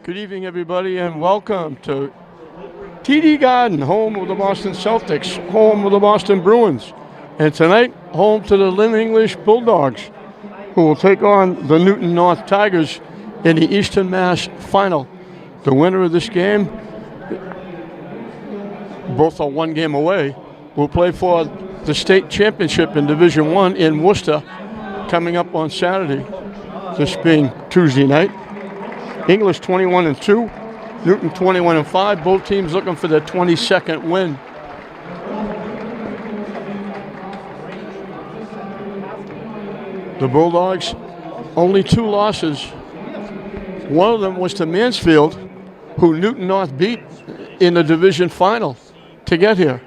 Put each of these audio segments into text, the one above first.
Good evening, everybody, and welcome to TD Garden, home of the Boston Celtics, home of the Boston Bruins, and tonight, home to the Lynn English Bulldogs, who will take on the Newton North Tigers in the Eastern Mass Final. The winner of this game, both are one game away, will play for the state championship in Division I in Worcester, coming up on Saturday, this being Tuesday night. English 21-2, Newton 21-5. Both teams looking for their 22nd win. The Bulldogs, only 2 losses. One of them was to Mansfield, who Newton North beat in the division final to get here.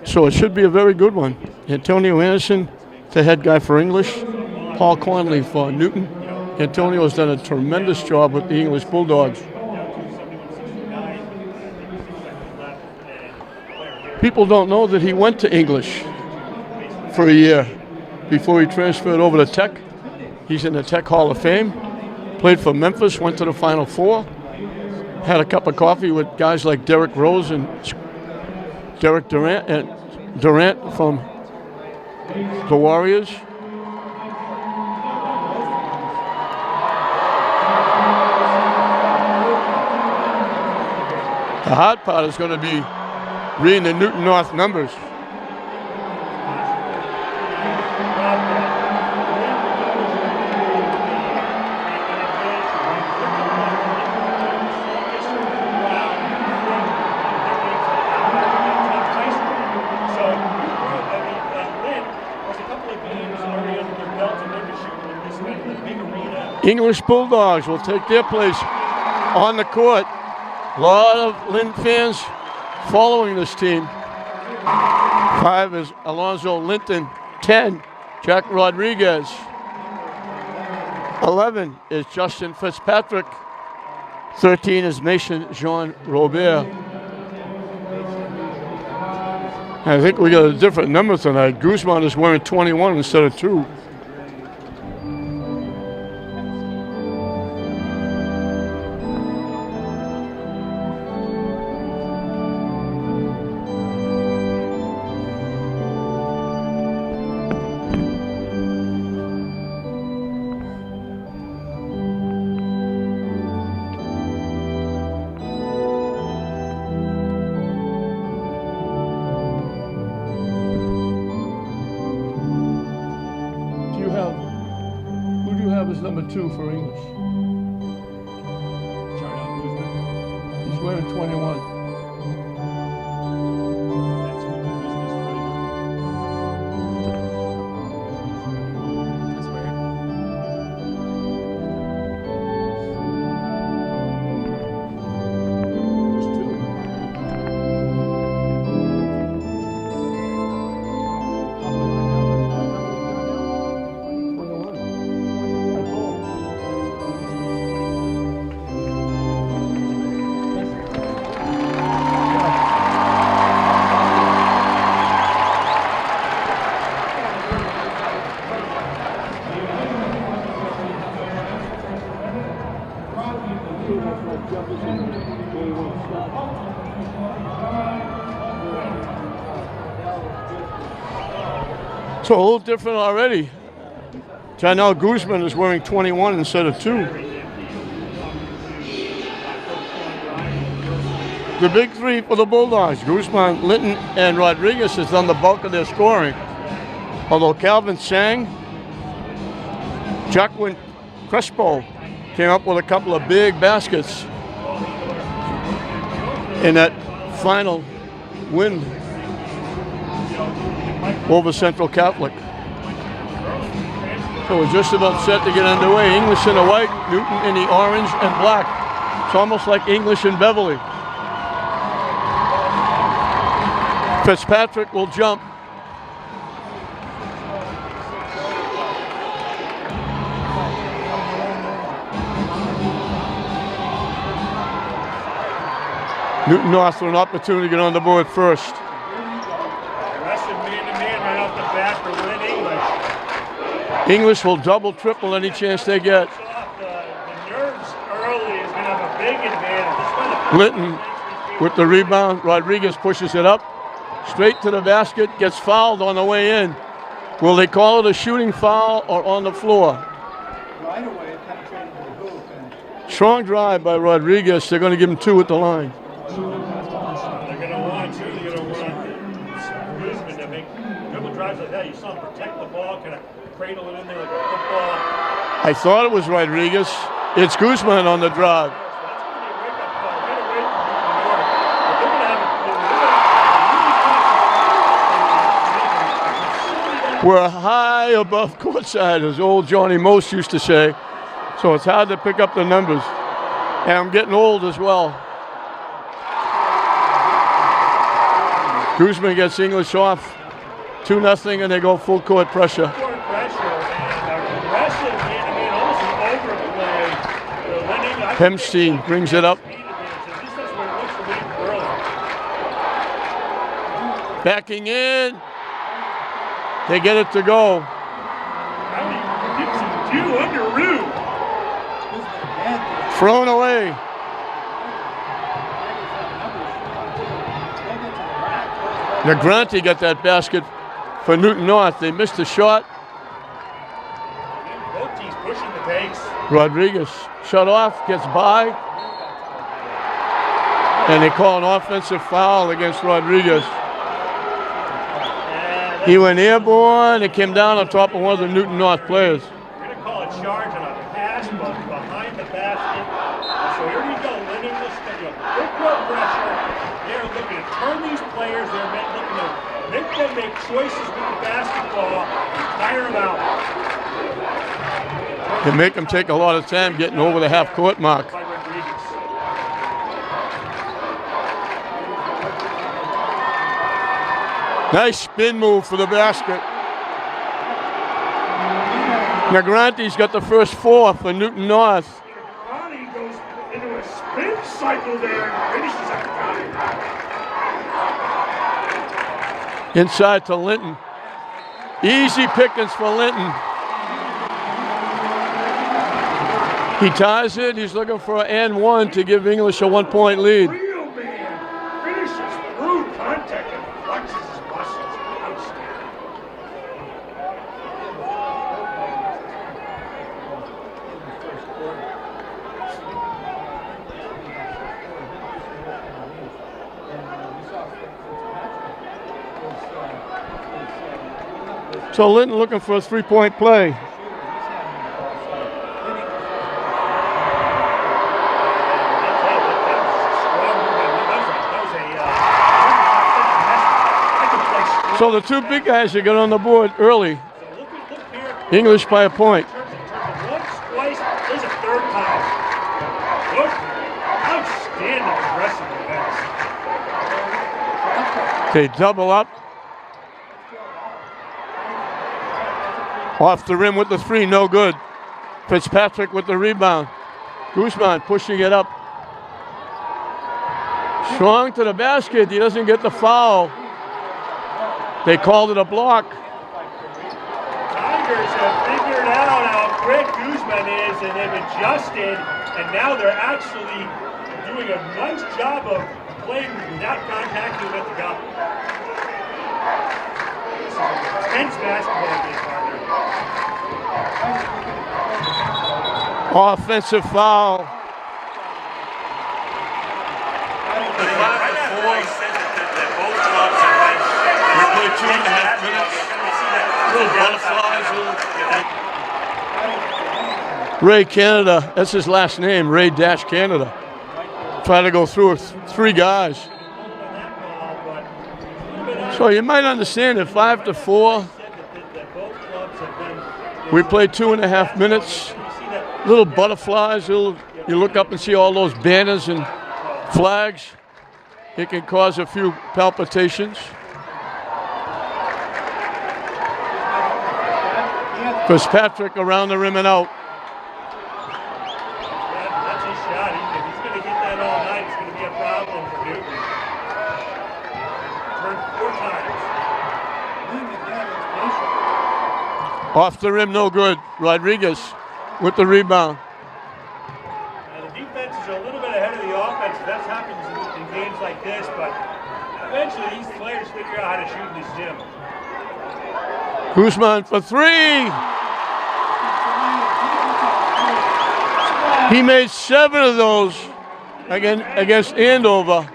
So it should be a very good one. Antonio Anderson, the head guy for English. Paul Conley for Newton. Antonio has done a tremendous job with the English Bulldogs. People don't know that he went to English for a year before he transferred over to Tech. He's in the Tech Hall of Fame. Played for Memphis, went to the Final Four. Had a cup of coffee with guys like Derrick Rose and Derek Durant from the Warriors. The hard part is going to be reading the Newton North numbers. English Bulldogs will take their place on the court. A lot of Lynn fans following this team. 5 is Alonzo Linton. 10, Jack Rodriguez. 11 is Justin Fitzpatrick. 13 is Mason Jean Robert. I think we got a different number tonight. Guzman is wearing 21 instead of 2. Who do you have as number 2 for English? He's wearing 21. So a little different already. Janelle Guzman is wearing 21 instead of 2. The big 3 for the Bulldogs. Guzman, Linton, and Rodriguez has done the bulk of their scoring. Although Calvin Sang, Jacqueline Crespo came up with a couple of big baskets in that final win over Central Catholic. So we're just about set to get underway. English in the white, Newton in the orange and black. It's almost like English and Beverly. Fitzpatrick will jump. Newton North with an opportunity to get on the board first. English will double, triple any chance they get. The nerves early is going to have a big advantage. Linton with the rebound. Rodriguez pushes it up. Straight to the basket. Gets fouled on the way in. Will they call it a shooting foul or on the floor? Right away, penetrating to the hoop. And Strong drive by Rodriguez. They're going to give him 2 at the line. They're going to want to. They're going to want Guzman to make dribble drives like that. You saw him protect the ball, kind of cradle it in there like a football. I thought it was Rodriguez. It's Guzman on the drive. We're high above courtside, as old Johnny Most used to say. So it's hard to pick up the numbers. And I'm getting old as well. Guzman gets English off. 2-0, and they go full court pressure. Hemstein brings it up. Backing in. They get it to go. Thrown away. Negranti got that basket for Newton North. They missed the shot. Both teams pushing the pace. Rodriguez shut off, gets by. And they call an offensive foul against Rodriguez. He went airborne. It came down on top of one of the Newton North players. We're going to call a charge on a pass behind the basket. So here you go, Lennon. Quick court pressure. They're looking to turn these players. They're looking to make them make choices with the basketball and tire them out. They make them take a lot of time getting over the half-court mark. By Rodriguez. Nice spin move for the basket. Negranti's got the first 4 for Newton North. Ronnie goes into a spin cycle there and finishes at the time. Inside to Linton. Easy pickings for Linton. He ties it. He's looking for an N1 to give English a 1-point lead. Real man finishes through contact and flexes his muscles. Outstanding. So Linton looking for a 3-point play. So the 2 big guys are getting on the board early. English by a point. Once, twice, there's a third time. Look, outstanding aggressive defense. They double up. Off the rim with the 3, no good. Fitzpatrick with the rebound. Guzman pushing it up. Strong to the basket. He doesn't get the foul. They called it a block. Tigers have figured out how quick Guzman is, and they've adjusted, and now they're actually doing a nice job of playing without contacting with the guy. This is an intense basketball game, partner. Offensive foul. We played 2.5 minutes. Little butterflies. Ray Canada, that's his last name, Ray Dash Canada. Trying to go through 3 guys. So you might understand at 5-4. We played 2.5 minutes. Little butterflies. You look up and see all those banners and flags. It can cause a few palpitations. Fitzpatrick around the rim and out. That's his shot. If he's going to get that all night, it's going to be a problem for Newton. Turned 4 times. Off the rim, no good. Rodriguez with the rebound. Now the defense defense is a little bit ahead of the offense. That happens in games like this, but eventually these players figure out how to shoot in this gym. Guzman for three. He made 7 of those against Andover.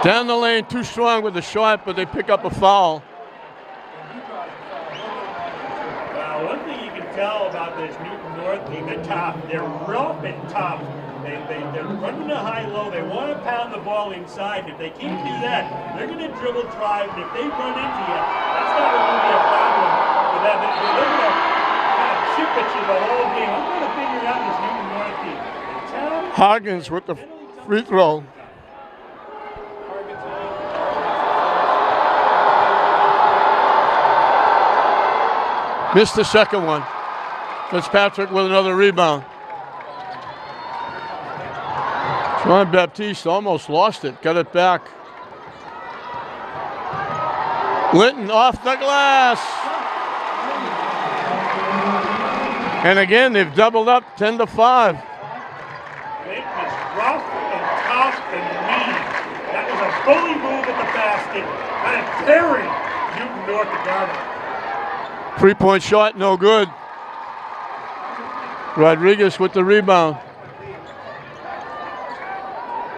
Down the lane, too strong with the shot, but they pick up a foul. One thing you can tell about this Newton North team, they're tough. They're rough and tough. They're running a high-low. They want to pound the ball inside. If they can't do that, they're going to dribble drive. And if they run into you, that's not going to be a problem for them. They're going to kind of chip at you the whole game. I'm going to figure out this Newton North team. Hoggins with the free throw. Missed the second one. Fitzpatrick with another rebound. John Baptiste almost lost it, got it back. Linton off the glass. And again, they've doubled up 10-5. Linton is rough and tough and mean. That was a bully move at the basket, kind of tearing Newton North to garment. 3-point shot, no good. Rodriguez with the rebound.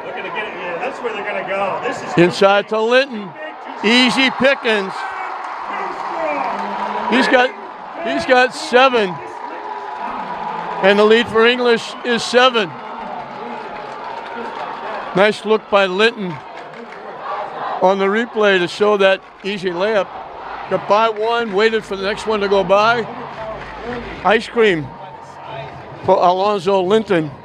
Looking to get it. Yeah, that's where they're going to go. This is Inside to Linton. Easy pickings. He's got 7. And the lead for English is 7. Nice look by Linton on the replay to show that easy layup. Got by one, waited for the next one to go by. Ice cream for Alonzo Linton. It was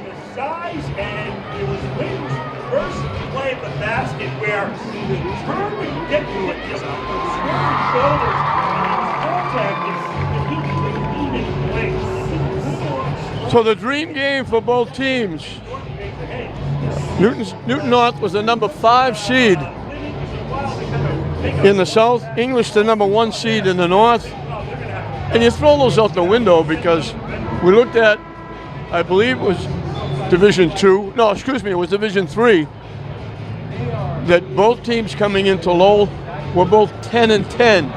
the size, and it was Linton's first play at the basket where he turned and get with the square shoulders, and his contact, he couldn't even place. So the dream game for both teams. Newton North was the number 5 seed in the South, English the number 1 seed in the North. And you throw those out the window because we looked at, I believe it was Division 2, no, excuse me, it was Division 3, that both teams coming into Lowell were both 10-10.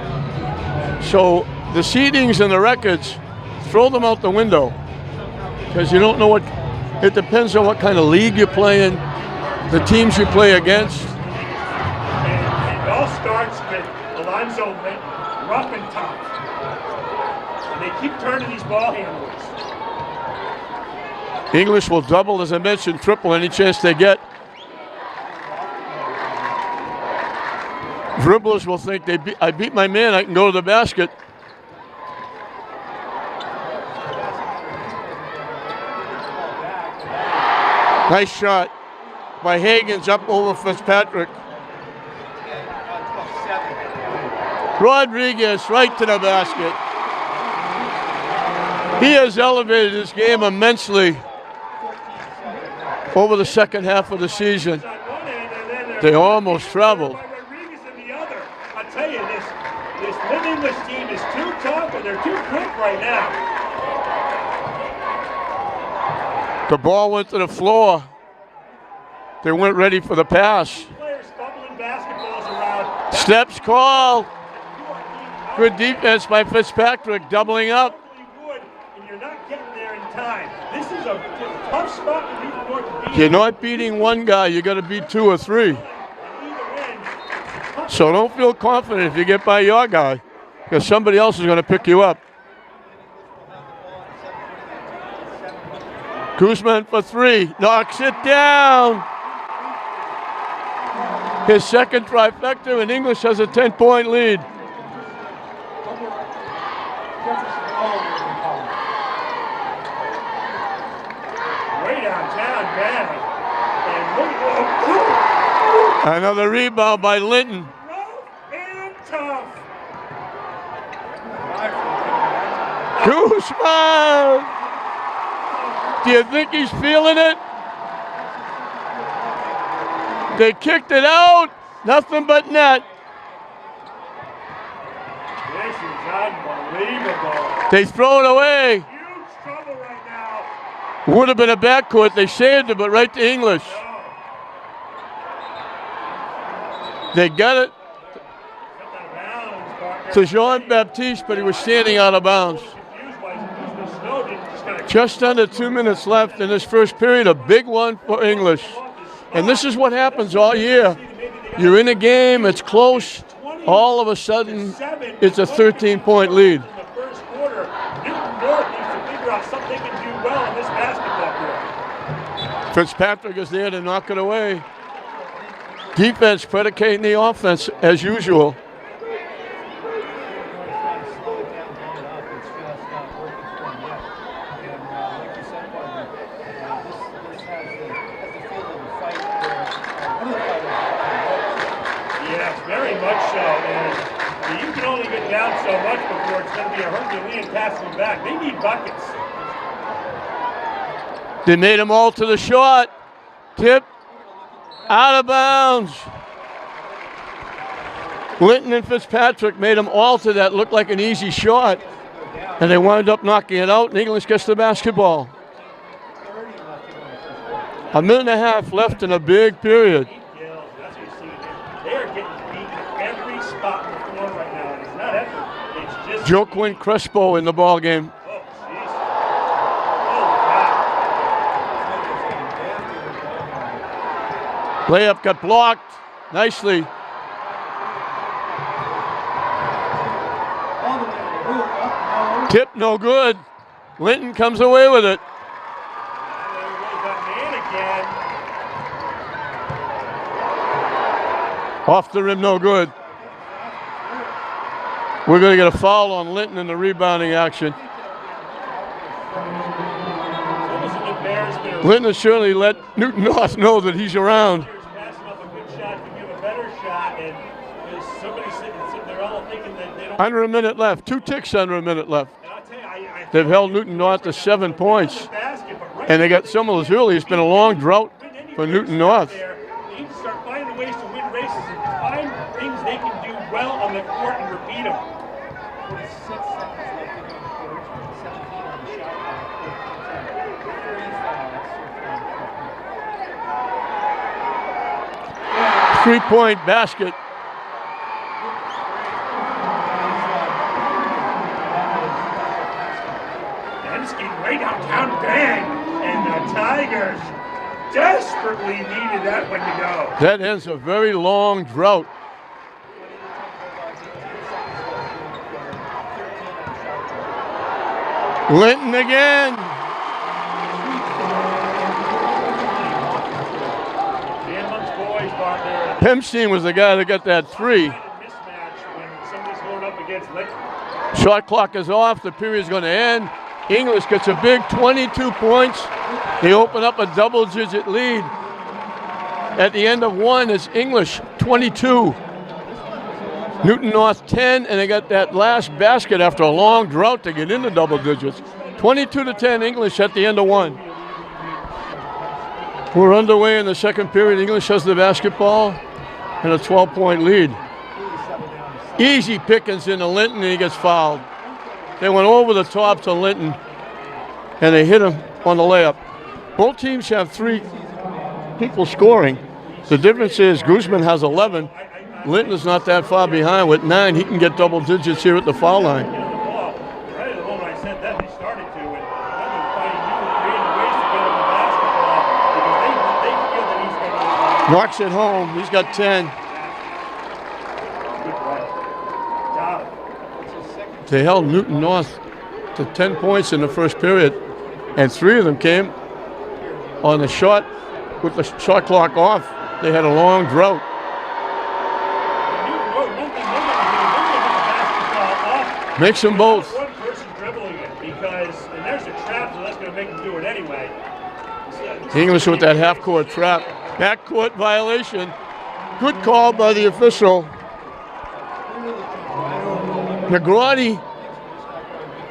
So the seedings and the records, throw them out the window because you don't know what, it depends on what kind of league you're playing, the teams you play against. It all starts with Alonzo Linton, rough and tough. And they keep turning these ball handlers. English will double, as I mentioned, triple any chance they get. Dribblers will think I beat my man, I can go to the basket. Nice shot by Hagens up over Fitzpatrick. Rodriguez right to the basket. He has elevated his game immensely over the second half of the season. They almost traveled. I tell you, this Mid-English team is too tough and they're too quick right now. The ball went to the floor. They weren't ready for the pass. Players fumbling basketballs around. Steps called. Good defense by Fitzpatrick, doubling up. And you're not getting there in time. This is a tough spot for Newton North to be. You're not beating one guy, you got to beat 2 or 3. So don't feel confident if you get by your guy, because somebody else is going to pick you up. Guzman for 3, knocks it down. His second trifecta, and English has a 10-point lead. Way downtown, bad. And Another rebound by Linton. rough and tough. Guzman! Do you think he's feeling it? They kicked it out. Nothing but net. This is unbelievable. They throw it away. Huge trouble right now. Would have been a backcourt. They saved it, but right to English. No. They got it Stepped out of bounds, partner. to Jean Baptiste, but he was standing out of bounds. Confused by the snow didn't just kind of Just under 2 minutes left in this first period, a big one for English. And this is what happens all year. You're in a game, it's close, all of a sudden, it's a 13-point lead. in the first quarter. Newton North needs to figure out something they can do well in this basketball court. Fitzpatrick is there to knock it away. Defense predicating the offense as usual. Yes, very much so. And you can only get down so much before it's going to be a Herculean passing back. They need buckets. They made them all to the shot. Tip out of bounds. Linton and Fitzpatrick made them all to that looked like an easy shot. And they wound up knocking it out, and English gets the basketball. A minute and a half left in a big period. That's what you see. They are getting beat at every spot in the floor right now. And it's not effort. It's just. Joaquin Crespo in the ball game. Oh, jeez. Oh, Layup got blocked nicely. All the way to the hoop, up, no. Tip no good. Linton comes away with it. God. There goes that man again. Off the rim, no good. We're going to get a foul on Linton in the rebounding action. It's almost an embarrassment. Linton has certainly let Newton North know that he's around. Passing up a good shot to give a better shot, and there's somebody sitting there all thinking that they don't. Under a minute left. 2 ticks under a minute left. And I'll tell you, I They've held Newton North to 7 points. basket, but right And they got some of those early. It's been a long drought for Newton North. there, they need to start finding ways to win races and find things they can do well on the court and repeat them. 46 seconds left to go in the quarter. 17 on the shot clock. 3 fouls. 3-point basket. Demski way downtown, bang! And the Tigers desperately needed that one to go. That ends a very long drought. Linton again. The amongst boys, partner. Pemstein was the guy that got that 3. Mismatch when somebody's going up against Lincoln. Shot clock is off. The period's going to end. English gets a big 22 points. They open up a double-digit lead. At the end of 1, it's English 22. Newton North 10, and they got that last basket after a long drought to get into double digits. 22-10 English at the end of 1. We're underway in the second period. English has the basketball and a 12-point lead. Easy pickings into Linton, and he gets fouled. They went over the top to Linton, and they hit him on the layup. Both teams have 3 people scoring. The difference is Guzman has 11. Linton is not that far behind. With 9, he can get double digits here at the foul line. Right at the moment I said that, they started to, and now they're finding new creative ways to get him the basketball because they feel that he's going to. Knocks it home. He's got 10. Good play. Tough. They held Newton North to 10 points in the first period, and 3 of them came on the shot with the shot clock off. They had a long drought. Makes them both. One person dribbling it because, and there's a trap, so that's going to make them do it anyway. English with that half-court trap. Backcourt violation. Good call by the official. Negrotti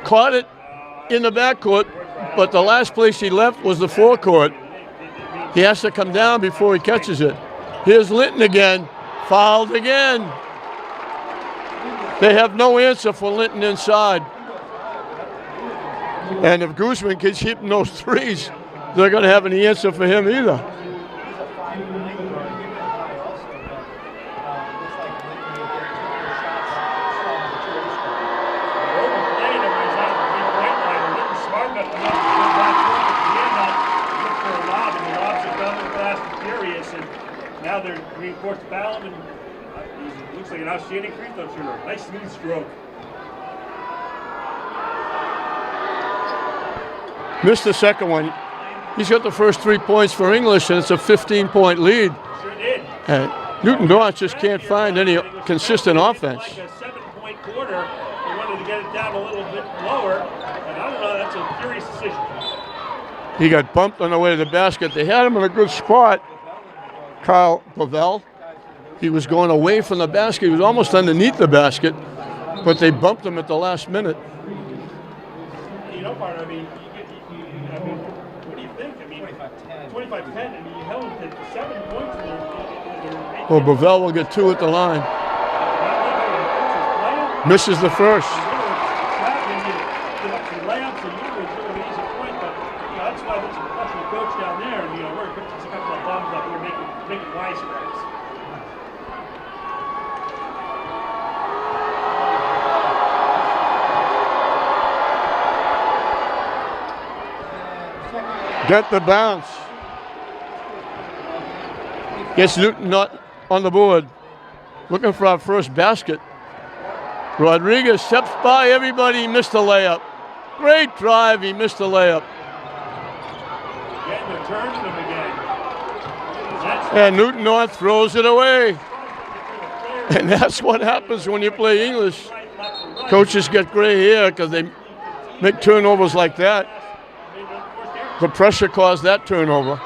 caught it in the backcourt, but the last place he left was the forecourt. He has to come down before he catches it. Here's Linton again. Fouled again. They have no answer for Linton inside. And if Guzman keeps hitting those threes, they're going to have any answer for him either. Now they're being forced to foul him, and he looks like an outstanding free throw shooter. Nice smooth stroke. Missed the second one. He's got the first 3 points for English, and it's a 15-point lead. Sure did. And Newton North just can't find any consistent offense. Like a 7-point quarter, he wanted to get it down a little bit lower, and I don't know, that's a curious decision. He got bumped on the way to the basket. They had him in a good spot. Kyle Pavel. He was going away from the basket. He was almost underneath the basket, but they bumped him at the last minute. You know, partner, I mean, what do you think? I mean, 25-10, and you held him to 7 points. Well, Pavel will get 2 at the line. Misses the first. That's why there's a professional coach down there, and we're a couple of bums that we're making wisecracks. Get the bounce. Gets Newton not on the board. Looking for our first basket. Rodriguez steps by everybody. He missed the layup. Great drive. He missed the layup. Getting the turn to them again. And Newton North throws it away. And that's what happens when you play English. Coaches get gray hair because they make turnovers like that. The pressure caused that turnover.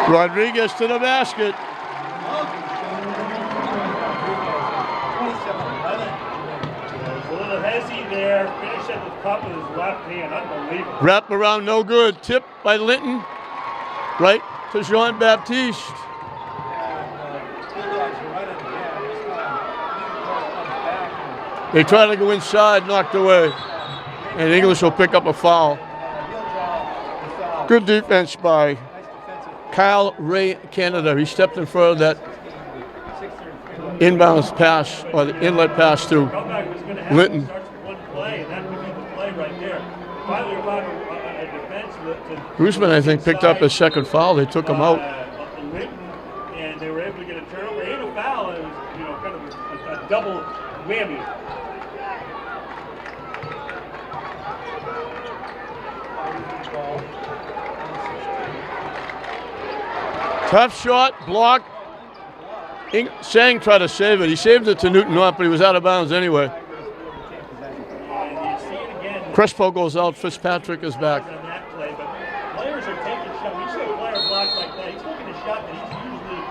Rodriguez to the basket. A little hezzy there. Finish at the cup with his left hand. Unbelievable. Wrap around, no good. Tip by Linton. Right to Jean-Baptiste. They try to go inside, knocked away. And English will pick up a foul. Good defense by Kyle Ray Canada. He stepped in front of that inbounds pass, or the inlet pass to Linton. Guzman, I think, picked up his second foul. They took him out. And they were able to get a turnover and a foul. It was, kind of a double whammy. Tough shot, block. Sang tried to save it. He saved it to Newton North, but he was out of bounds anyway. Crespo goes out. Fitzpatrick is back. Players are taking shots. When you see a player block like that, he's taking a shot that he's usually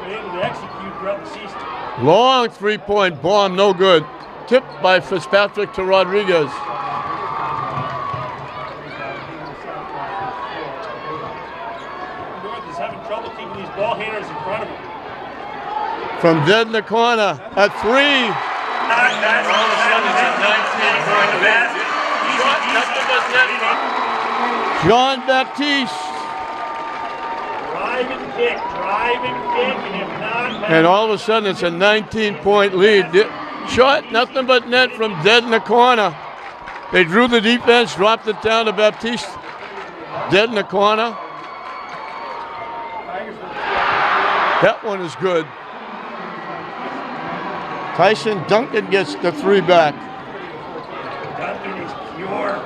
been able to execute throughout the season. Long three-point bomb, no good. Tipped by Fitzpatrick to Rodriguez. North is having trouble keeping these ball handlers in front of him. From dead in the corner at 3. All of a sudden, it's a 19-point basket. Jean-Baptiste. Drive and kick, and if not... And all of a sudden, it's a 19-point lead. Shot, nothing but net from dead in the corner. They drew the defense, dropped it down to Baptiste. Dead in the corner. That one is good. Tyson Duncan gets the 3 back. Duncan is pure.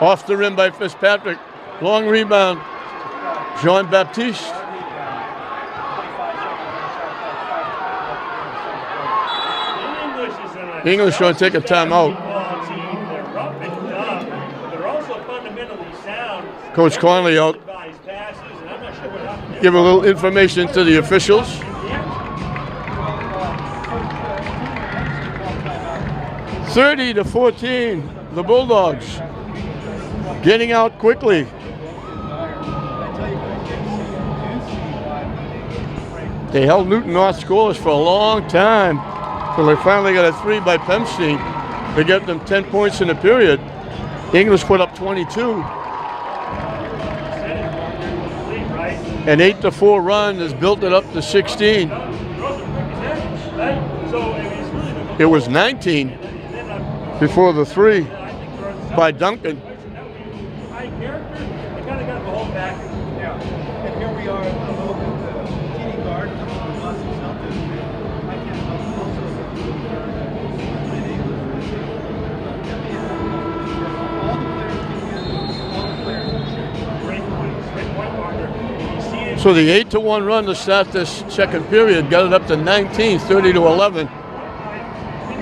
Off the rim by Fitzpatrick. Long rebound. Jean-Baptiste. English going to take a timeout. They're rough and tough. They're also fundamentally sound. Coach Conley out. Give a little information to the officials. 30-14. the Bulldogs. Getting out quickly. They held Newton North scoreless for a long time. So they finally got a 3 by Pemstein to get them 10 points in the period. English put up 22. An 8-4 run has built it up to 16. It was 19 before the 3 by Duncan. And here we are, a little bit TD guard, So the 8-1 run to start this second period got it up to 19, 30-11.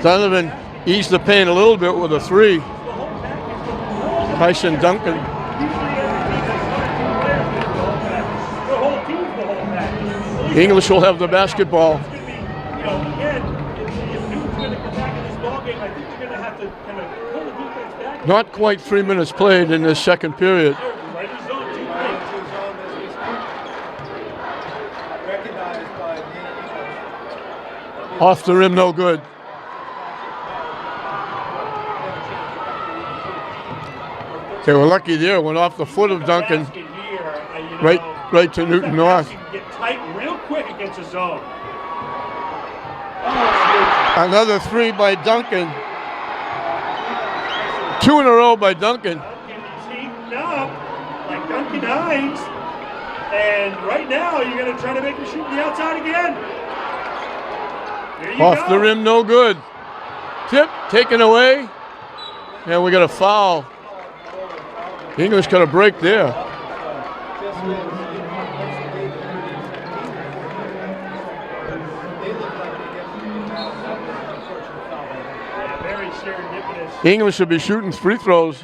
Donovan eased the pain a little bit with a 3. Tyson Duncan. English will have the basketball. Not quite 3 minutes played in this second period. Off the rim, no good. They were lucky there. Went off the foot of Duncan, right to Newton North. Get tight real quick against the zone. Another 3 by Duncan. 2 in a row by Duncan. Teamed up like Duncan Hines. And right now, you're going to try to make him shoot the outside again. There you Off go. the rim, no good. Tip taken away. And we got a foul. English got a break there. Very serendipitous. English should be shooting free throws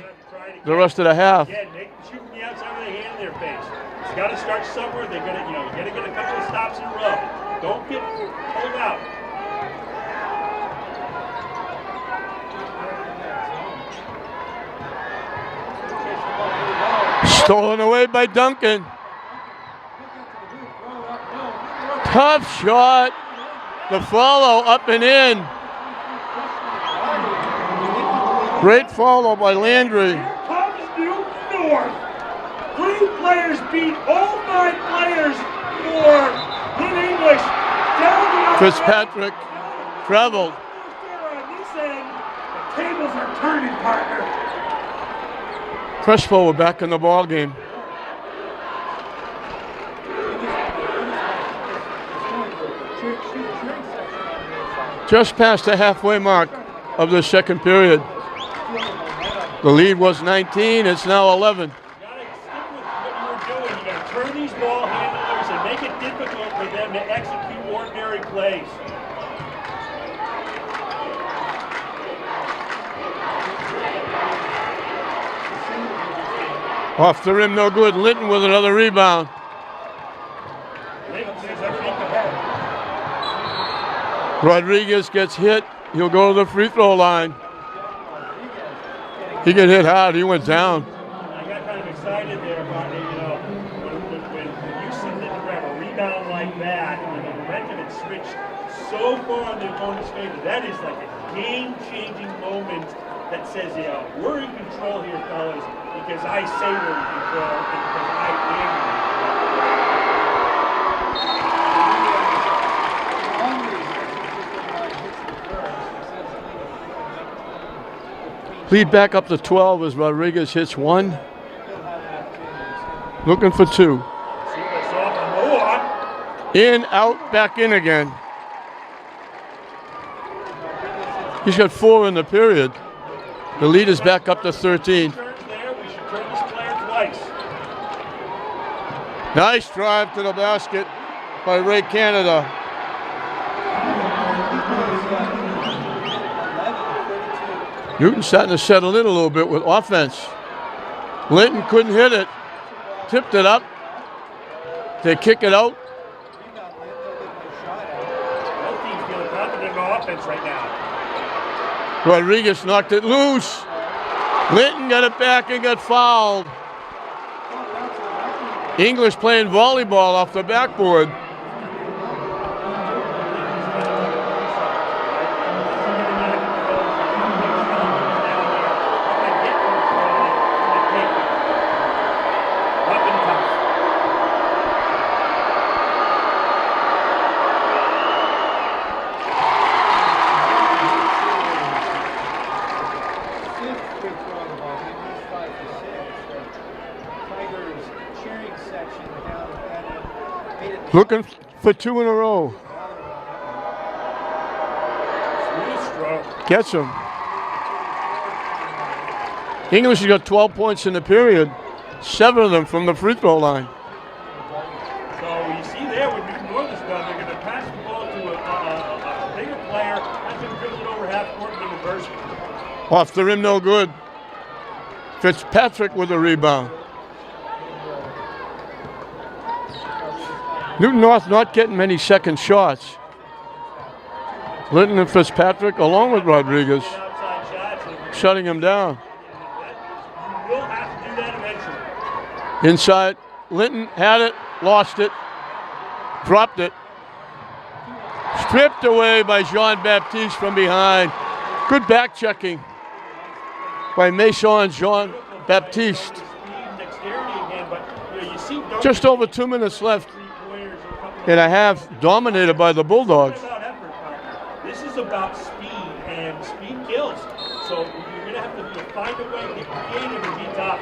the rest of the half. Yeah, they shoot from the outside with a hand in their face. It's got to start somewhere. They're gonna, you gotta get a couple of stops in a row. Don't get pulled out. Stolen away by Duncan. Tough shot. The follow up and in. Great follow by Landry. Here comes Newton North. 3 players beat all 5 players for Lynn English. Down the other Fitzpatrick traveled. On this end, the tables are turning, partner. Crespo were back in the ball game. Just past the halfway mark of the second period. The lead was 19, it's now 11. You gotta stick with what you were doing. You gotta turn these ball handlers and make it difficult for them to execute ordinary plays. Off the rim, no good. Linton with another rebound. Rodriguez gets hit. He'll go to the free throw line. He got hit hard. He went down. I got kind of excited there about it, when you see Linton grab a rebound like that, and the momentum had switched so far in the opponent's favor, that is like a game-changing moment that says, we're in control here, fellas, because I say we're in control, and because I am in Lead back up to 12 as Rodriguez hits 1. Looking for 2. See what's off more. In, out, back in again. He's got 4 in the period. The lead is back up to 13. Turns there, we should turn this player twice. Nice drive to the basket by Ray Canada. Newton's starting to settle in a little bit with offense. Linton couldn't hit it. Tipped it up. They kick it out. Both teams feeling confident in offense right now. Rodriguez knocked it loose. Linton got it back and got fouled. English playing volleyball off the backboard. Looking for 2 in a row. Smooth stroke. Gets him. English has got 12 points in the period, 7 of them from the free throw line. So you see there when Newton North is done, they're going to pass the ball to a bigger player, have him dribble it over half court and then reverse it. Off the rim, no good. Fitzpatrick with a rebound. Newton North not getting many second shots. Linton and Fitzpatrick, along with Rodriguez, Outside shots. shutting him down. You will have to do that eventually. Inside, Linton had it, lost it, dropped it. Stripped away by Jean-Baptiste from behind. Good back checking by Mason Jean-Baptiste. Speed and dexterity again, but you see Just over 2 minutes left and a half, dominated by the Bulldogs. This is about speed, and speed kills. So you're going to have to find a way to get creative and be tough.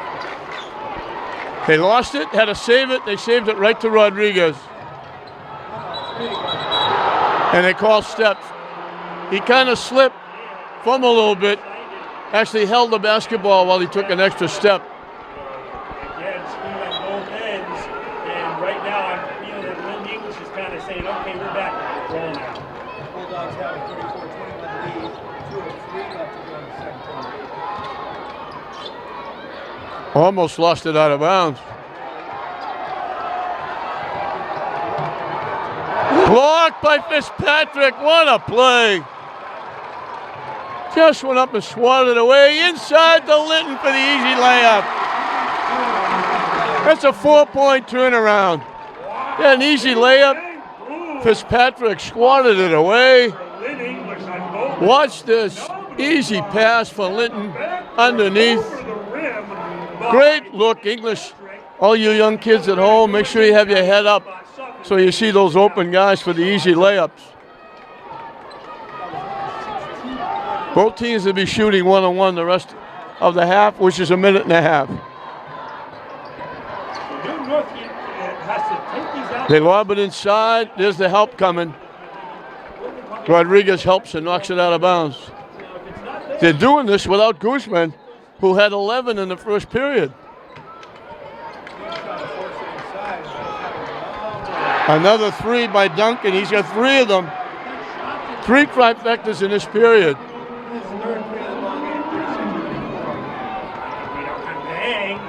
They lost it, had to save it. They saved it right to Rodriguez. And they called steps. He kind of slipped, fumbled a little bit, actually held the basketball while he took an extra step. Again, speed on both ends, and right now I'm feeling that Lynn English is kind of saying, okay, we're back to control now. Bulldogs have a 34-21 lead, 2 of 3 left to go in the second quarter. Almost lost it out of bounds. Blocked by Fitzpatrick. What a play. Just went up and swatted it away inside the Linton for the easy layup. That's a 4-point turnaround. Yeah, an easy layup. Fitzpatrick squatted it away. Lynn English on both Watch this. Easy pass for Linton underneath. over the rim. Great look, English. All you young kids at home, make sure you have your head up so you see those open guys for the easy layups. Both teams will be shooting 1-on-1 the rest of the half, which is a minute and a half. Newton North has to take these out. They lob it inside. There's the help coming. Rodriguez helps and knocks it out of bounds. They're doing this without Guzman, who had 11 in the first period. Another 3 by Duncan. He's got 3 of them. 3 trifectas in this period. Bang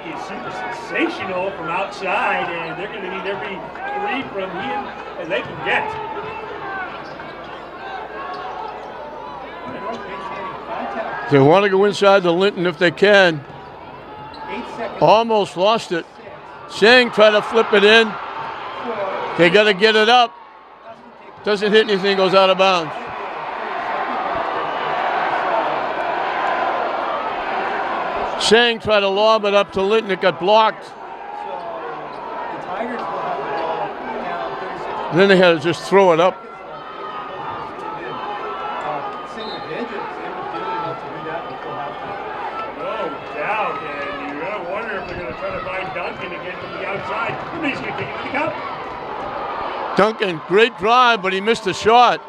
is super sensational from outside, and they're going to need every 3 from him as they can get. They want to go inside the Linton if they can. 8 seconds. Almost lost it. Singh tried to flip it in. They got to get it up. Doesn't hit anything, goes out of bounds. Singh tried to lob it up to Linton. It got blocked. So the Tigers will have the ball down 36. Then they had to just throw it up. Single digits. They were doing enough to do that before halftime. No doubt, and you're going to wonder if they're going to try to find Duncan again from the outside. He's going to take it to the cup. Duncan, great drive, but he missed a shot.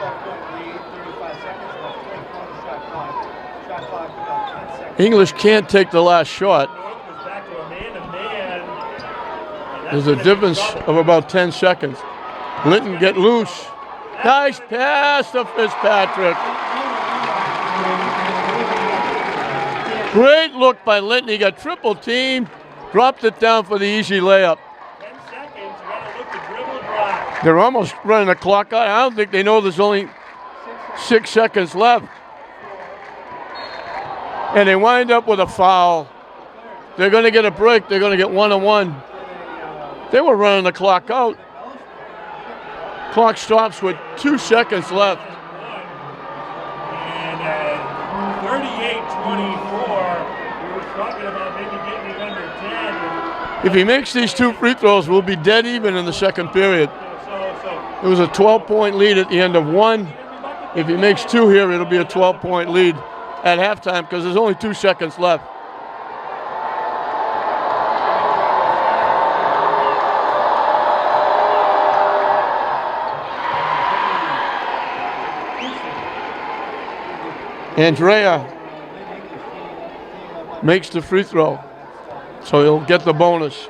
12-point lead, 35 seconds left. 20-point shot clock. Shot clock about 10 seconds. English can't take the last shot. North was back to a man-to-man. and that's There's a gonna be difference trouble. of about 10 seconds. Linton get loose. Nice pass to Fitzpatrick. Great look by Linton. He got triple teamed, dropped it down for the easy layup. 10 seconds, you got to look to dribble and drive. They're almost running the clock out. I don't think they know there's only 6 seconds left. and they wind up with a foul. They're going to get a break. They're going to get 1-on-1. They were running the clock out. Clock stops with 2 seconds left. And 38-24, we were talking about maybe getting it under 10. If he makes these 2 free throws, we'll be dead even in the second period. So It was a 12-point lead at the end of 1. If he makes 2 here, it'll be a 12-point lead at halftime because there's only 2 seconds left. Andrea makes the free throw, so he'll get the bonus.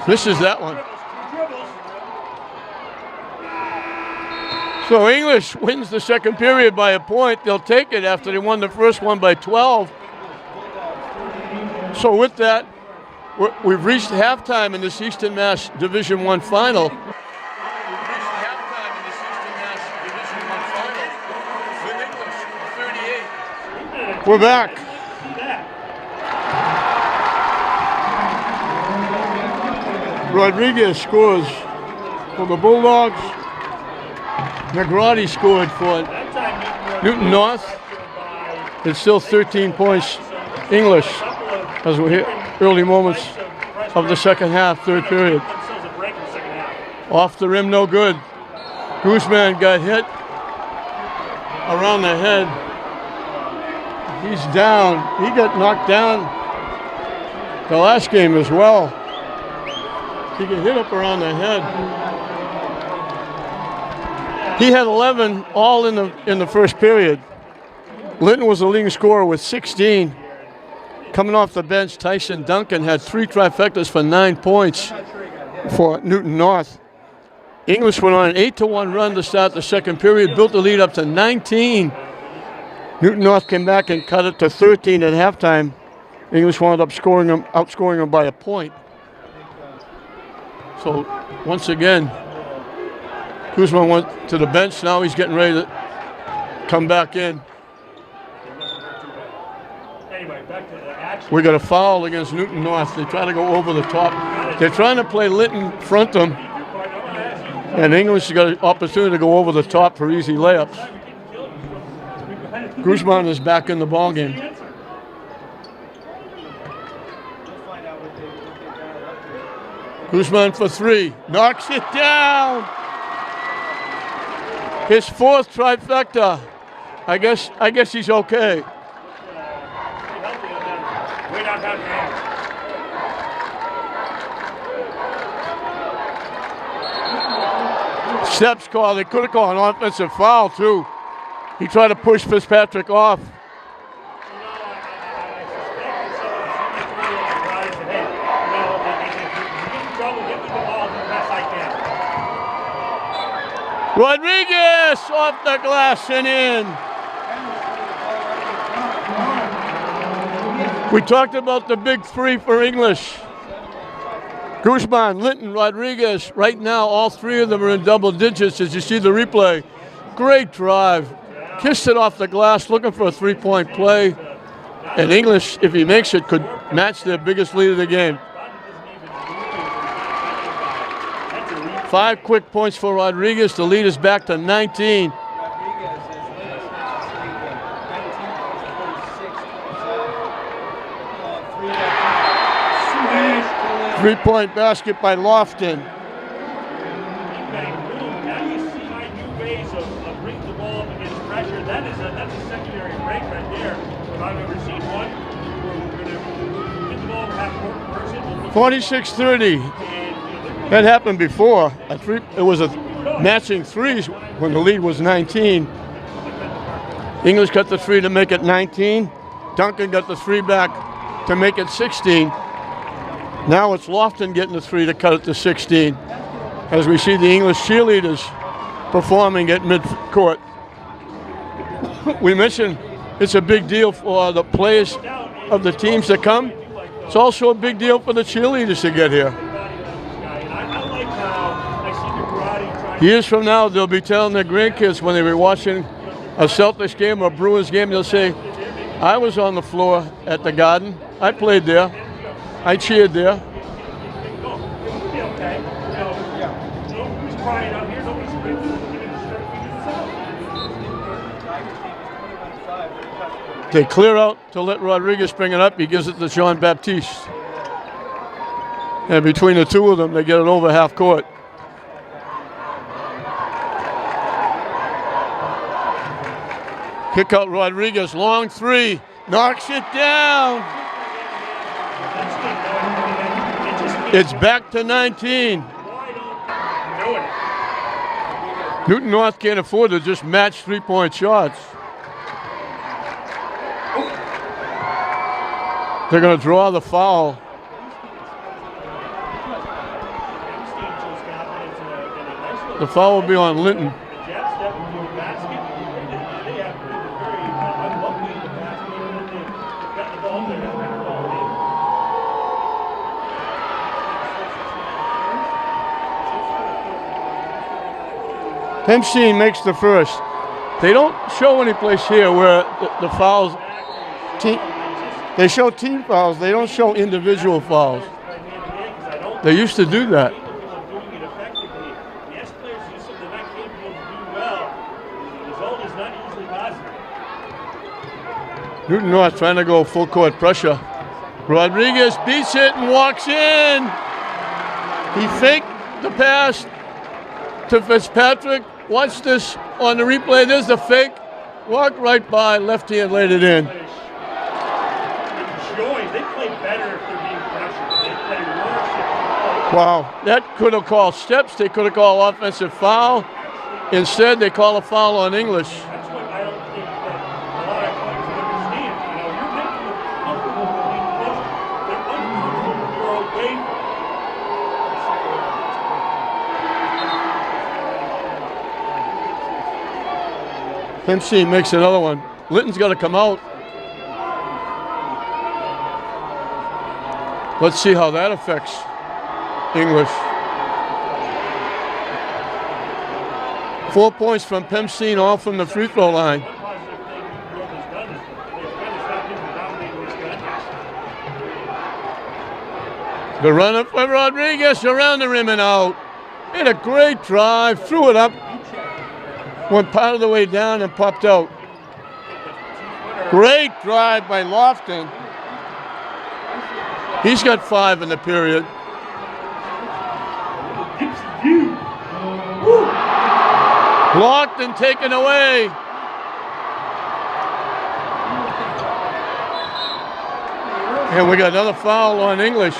Misses that one. So English wins the second period by a point. They'll take it after they won the first one by 12. So with that, we've reached halftime in this Eastern Mass Division I final. We're back. Rodriguez scores for the Bulldogs. Negrotti scored for Newton North. It's still 13 points English as we're here. Early moments of the second half, third period. Off the rim, no good. Guzman got hit around the head. He's down. He got knocked down the last game as well. He got hit up around the head. He had 11 all in the first period. Linton was the leading scorer with 16. Coming off the bench, Tyson Duncan had 3 trifectas for 9 points for Newton North. English went on an 8-1 run to start the second period, built the lead up to 19. Newton North came back and cut it to 13 at halftime. English wound up outscoring them by a point. So once again, Guzman went to the bench. Now he's getting ready to come back in. We got a foul against Newton North. They try to go over the top. They're trying to play Linton front them, and English has got an opportunity to go over the top for easy layups. Guzman is back in the ballgame. Guzman for 3, knocks it down. His 4th trifecta. I guess he's okay. Steps called. They could have called an offensive foul too. He tried to push Fitzpatrick off. Rodriguez off the glass and in. We talked about the big 3 for English. Guzman, Linton, Rodriguez. Right now, all 3 of them are in double digits as you see the replay. Great drive. Kissed it off the glass, looking for a 3-point play. And English, if he makes it, could match their biggest lead of the game. 5 quick points for Rodriguez. The lead is back to 19. Three-point basket by Lofton. Now you see new ways of bringing the ball up against pressure. That's a secondary break right there. If I've ever seen one, we're going to get the ball and have one person. 46-30. That happened before. It was a matching threes when the lead was 19. English got the 3 to make it 19. Duncan got the 3 back to make it 16. Now it's Lofton getting the 3 to cut it to 16. As we see the English cheerleaders performing at midcourt. We mentioned it's a big deal for the players of the teams that come. It's also a big deal for the cheerleaders to get here. everybody trying Years from now, they'll be telling their grandkids when they were watching a Celtics game or a Bruins game, they'll say, I was on the floor at the Garden. I played there. I cheered there. to go. It would be okay. Nobody's crying out here. Nobody's getting distracted. They clear out to let Rodriguez bring it up. He gives it to Jean Baptiste. And between the two of them, they get it over half court. Kick out Rodriguez, long three, knocks it down. It's back to 19. Newton North can't afford to just match three-point shots. They're going to draw the foul. The foul will be on Linton. Pemstein makes the first. They don't show any place here where the fouls, they show team fouls, they don't show individual fouls. They used to do that. Newton North trying to go full court pressure. Rodriguez beats it and walks in. He faked the pass to Fitzpatrick. Watch this on the replay. There's the fake. Walked right by, left hand laid it in. They play better if they're being pressured. They play worse. Wow, that could have called steps. They could have called offensive foul. Instead, they call a foul on English. That's what I don't think that a lot of coaches understand. You're making them comfortable with being pressured. They're uncomfortable. You're away from MC makes another one. Linton's got to come out. Let's see how that affects English. 4 points from Pemstein, all from the free throw line. one positive thing Grove has done is they've kind of stopped him from dominating this contest. The run up for Rodriguez around the rim and out. Made a great drive, threw it up, went part of the way down and popped out. Great drive by Lofton. He's got 5 in the period. Blocked and taken away. And we got another foul on English.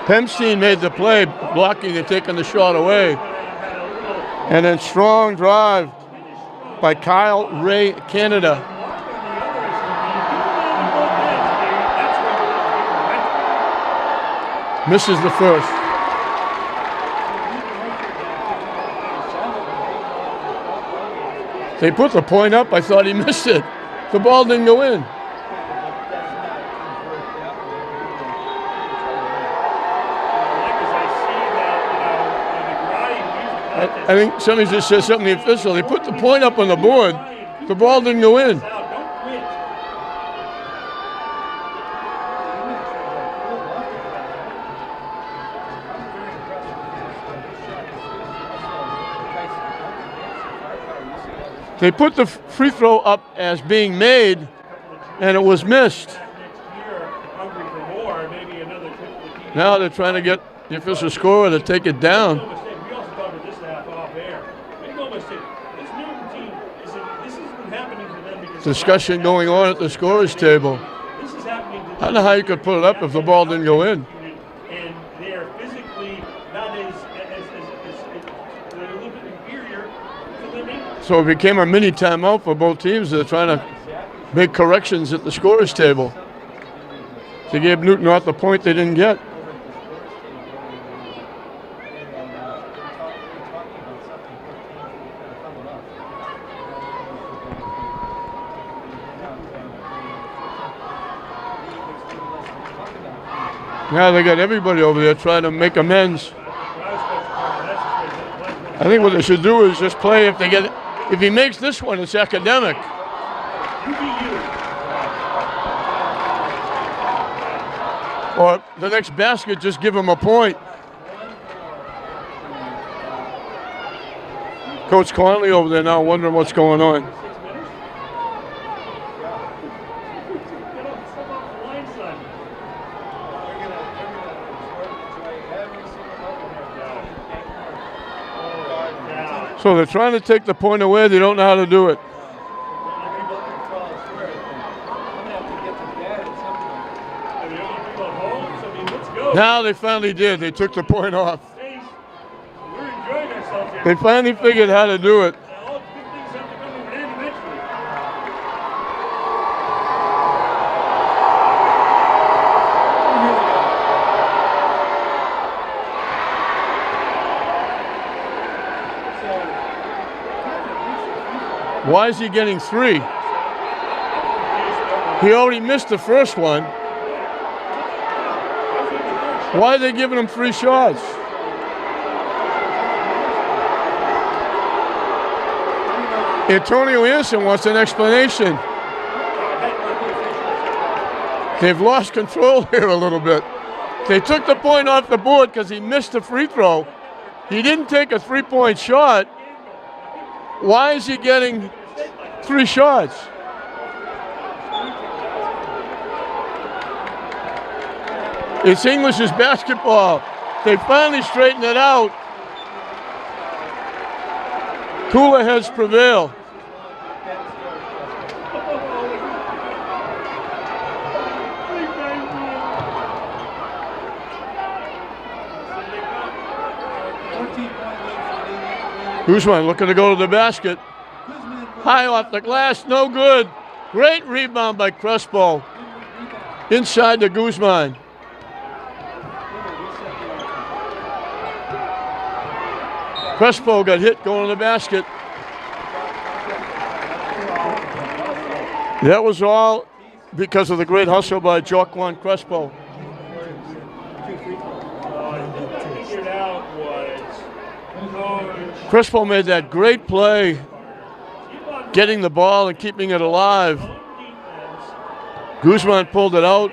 Pemstein made the play, blocking and taking the shot away. And then strong drive by Kyle Ray Canada. Misses the first. They put the point up. I thought he missed it. The ball didn't go in. I think somebody just said something to the official. They put the point up on the board. The ball didn't go in. They put the free throw up as being made, and it was missed. Now they're trying to get the official scorer to take it down. Discussion going on at the scorer's table. I don't know how you could put it up if the ball didn't go in. And they are physically not as they're a little bit inferior to them. So it became a mini timeout for both teams. They're trying to make corrections at the scorer's table. They gave Newton North the point they didn't get. Now they got everybody over there trying to make amends. I think what they should do is just play if they get. If he makes this one, it's academic. Or the next basket, just give him a point. Coach Conley over there now wondering what's going on. So they're trying to take the point away. They don't know how to do it. Now they finally did. They took the point off. They finally figured how to do it. Why is he getting 3? He already missed the first one. Why are they giving him 3 shots? Antonio Anderson wants an explanation. They've lost control here a little bit. They took the point off the board because he missed the free throw. He didn't take a 3-point shot. Why is he getting 3 shots? It's English's basketball. They finally straightened it out. Cooler heads prevail. Guzman looking to go to the basket. High off the glass, no good. Great rebound by Crespo. Inside to Guzman. Crespo got hit going to the basket. That was all because of the great hustle by Joaquin Crespo. Crespo made that great play, getting the ball and keeping it alive. Guzman pulled it out.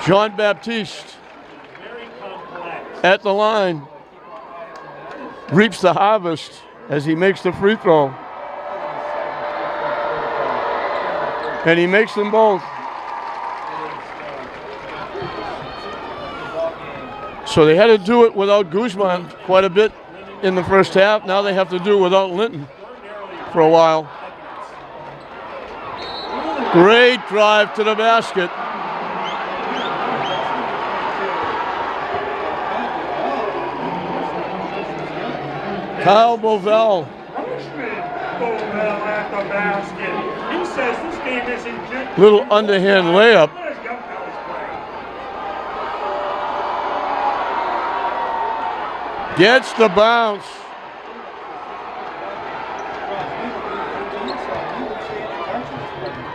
John Baptiste at the line reaps the harvest as he makes the free throw. And he makes them both. So they had to do it without Guzman quite a bit in the first half. Now they have to do it without Linton for a while. Great drive to the basket. Kyle Bovell. At the basket. He says this game isn't little underhand layup. Gets the bounce.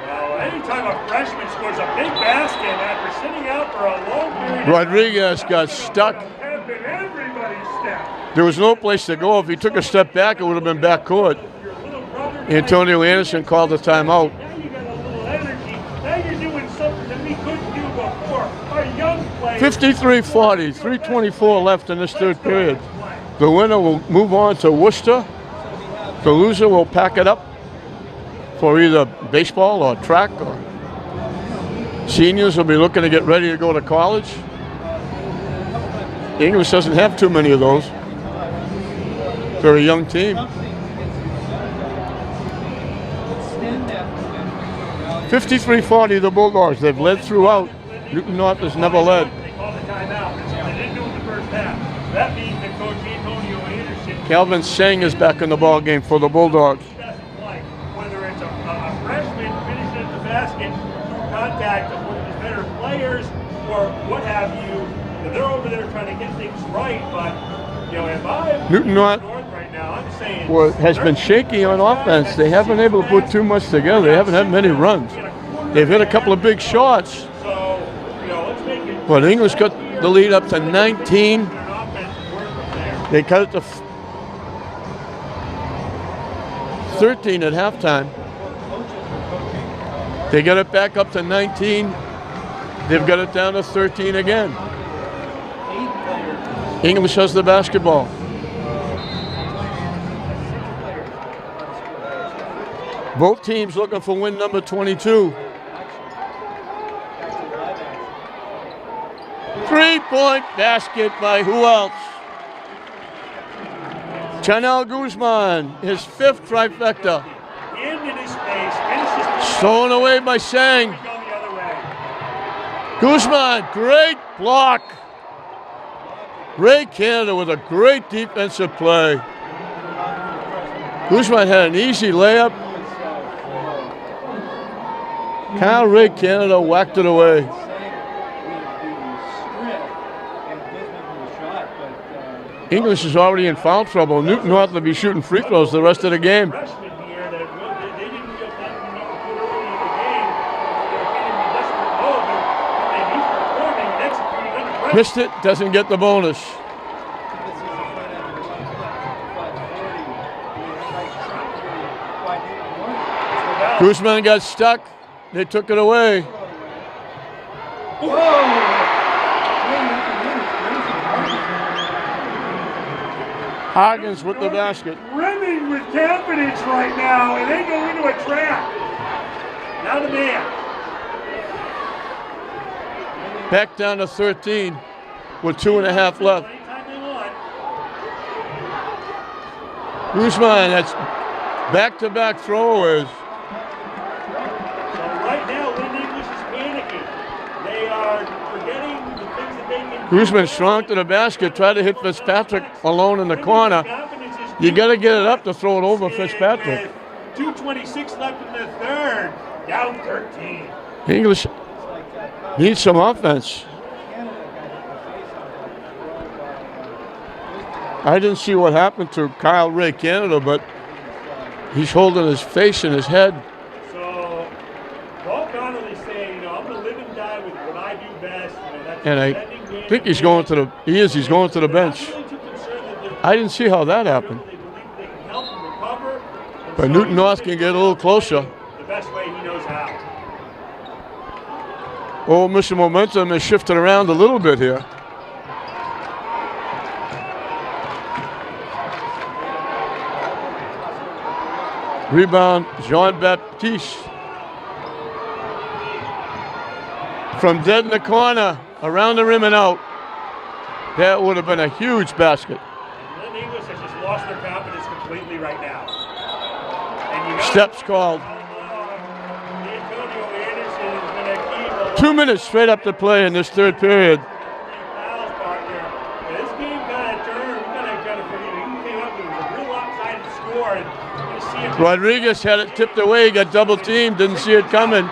Well, anytime a freshman scores a big basket after sitting out for a long period, Rodriguez got stuck. everybody's step. There was no place to go. If he took a step back, it would have been backcourt. Antonio Anderson called the timeout. Now you got a little energy. Now you're doing something that we couldn't do before. Our young players. 53-40, 3:24 left in this third period. The winner will move on to Worcester. The loser will pack it up for either baseball or track. Or seniors will be looking to get ready to go to college. English doesn't have too many of those. They're a young team. 53-40 the Bulldogs. They've led throughout. Newton North has never led. They called the timeout. They didn't do it in the first half. That means that Coach Antonio Anderson. Calvin Singh is back in the ball game for the Bulldogs. Doesn't like whether it's a freshman finishing at the basket through contact of one of his better players or what have you. They're over there trying to get things right, but if I Newton North right now, I'm saying has been shaky on offense. They haven't been able to put too much together. They haven't had many runs. They've hit a couple of big shots. So, let's make it. But English got the lead up to 19. They cut it to 13 at halftime. They got it back up to 19. They've got it down to 13 again. English has the basketball. Both teams looking for win number 22. 3-point basket by who else? Chanel Guzman, his 5th trifecta. Into his face, finishes Stolen away by Sang. go the other way. Guzman, great block. Ray Canada with a great defensive play. Guzman had an easy layup. Kyle Ray Canada whacked it away. English is already in foul trouble. Newton North will be shooting free throws the rest of the game. Freshman here that they didn't get that number good early in the game. They're getting the desperate mode, and he's performing and executing under pressure. Missed it, doesn't get the bonus. Guzman got stuck. They took it away. Hoggins with the basket. Brimming with confidence right now, and they go into a trap. Now the man. Back down to 13 with 2.5 left. Anytime they want. Guzman, that's back-to-back throwers. So right now, Lynn English is panicking. They are forgetting the things that they can do. Guzman strong to the basket, tried to hit Fitzpatrick alone in the corner. Confidence is You got to get it up to throw it over Fitzpatrick. with 2:26 left in the third. Down 13. English needs some offense. I didn't see what happened to Kyle Ray Canada, but he's holding his face and his head. So, Paul Connolly's saying, I'm going to live and die with what I do best. That's And I defending game think he's and going to the, he's going to the bench. They're not really too concerned that they're- I didn't see how that happened. They believe they can help him recover. And But so Newton he's North gonna can get a little closer. The best way he knows how. Oh, Mr. Momentum has shifted around a little bit here. Rebound, Jean-Baptiste. From dead in the corner, around the rim and out. That would have been a huge basket. Lynn English has just lost their confidence completely right now. And you know, Steps called. Antonio Anderson is going to keep 2 minutes straight up to play in this third period. fouls partner. This game kind of turned. We kind of forget. He came up with a real lopsided score. And you're going to see it. Rodriguez had it tipped away, got double teamed, didn't see it coming.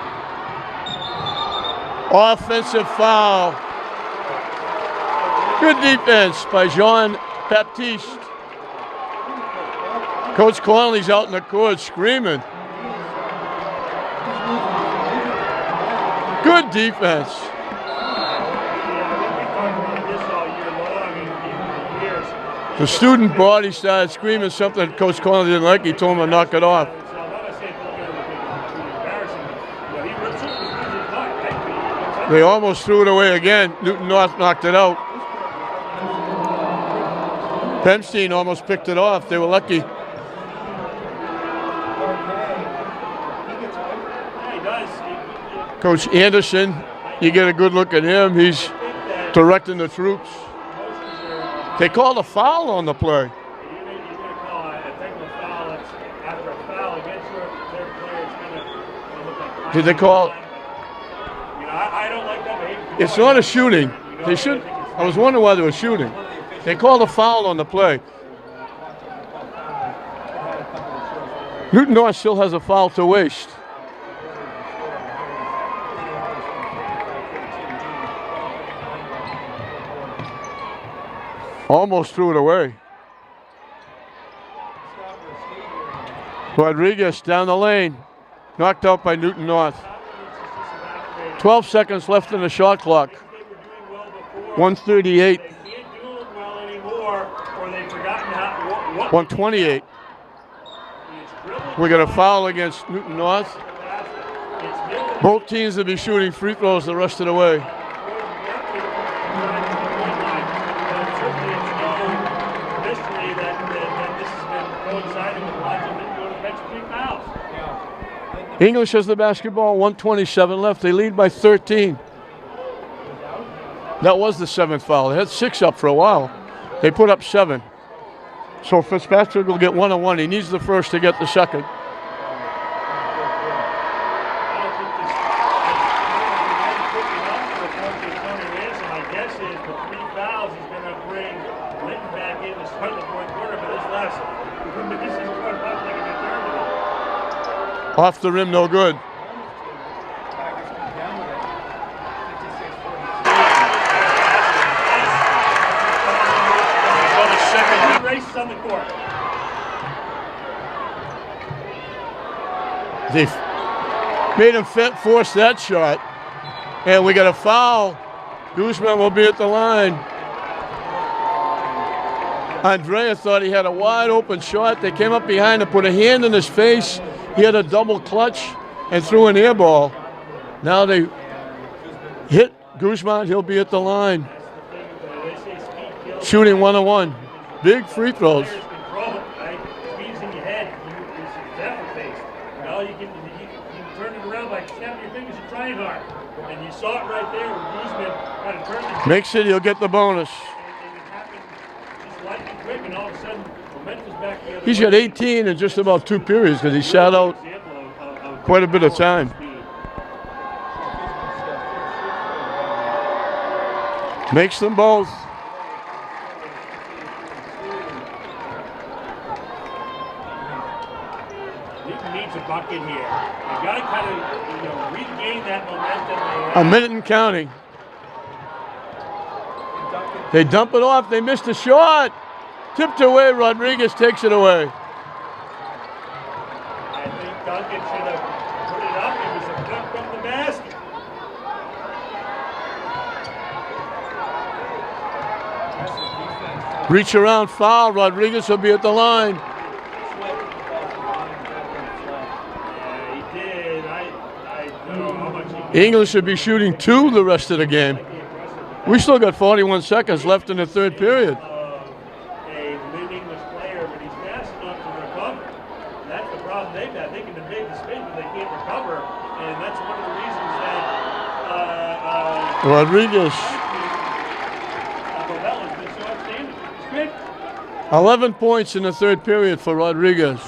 Offensive foul. Good defense by Jean-Baptiste. Coach Conley's out in the court screaming. Good defense. Yeah, we've talked about this all year long and even for years. The student body started screaming something that Coach Conley didn't like. He told him to knock it off. So I'm not going to say it's going to be embarrassing, but he rips it with his butt, right? They almost threw it away again. Newton North knocked it out. Bemstein almost picked it off. They were lucky. Yeah, he does. Coach Anderson, you get a good look at him. He's directing the troops. They called a foul on the play. You're going to call a technical foul that's after a foul against their player. It's going to look like. Did they call? I don't like that behavior. It's not a shooting. They should. I was wondering why they were shooting. They called a foul on the play. Newton North still has a foul to waste. Almost threw it away. Rodriguez down the lane. Knocked out by Newton North. 12 seconds left in the shot clock. 138. They can't do it well anymore, or they've forgotten how, what 128. We got a foul against Newton North. Both teams will be shooting free throws the rest of the way. English has the basketball, 127 left. They lead by 13. That was the 7th foul. They had 6 up for a while. They put up 7. So Fitzpatrick will get 1 on 1. He needs the first to get the second. Off the rim, no good. On the court. They made him force that shot. And we got a foul. Guzman will be at the line. Andrea thought he had a wide open shot. They came up behind and put a hand in his face. He had a double clutch and threw an air ball. Now they hit Guzman. He'll be at the line. Shooting 1 on 1. Big free throws. You turn it around by snapping your fingers and trying hard. And you saw it right there when Guzman kind of turned it. Makes it, he'll get the bonus. And it happened just lightning quick, and all of a sudden, momentum's back the other He's way. got 18 in just about 2 periods because he sat out quite a bit of time. Makes them both. Needs a bucket here. You got to kind of, regain that momentum. A minute and counting. They dump it off. They missed a shot. Tipped away. Rodriguez takes it away. I think Duncan should have put it up. It was a flip from the basket. Reach around foul. Rodriguez will be at the line. English should be shooting 2 the rest of the game. We still got 41 seconds left in the 3rd period. A mid-English player, but he's fast enough to recover. And that's the problem they've had. They can invade the space, but they can't recover. And that's one of the reasons that Rodriguez. Bovella's been so outstanding. It's good. 11 points in the 3rd period for Rodriguez.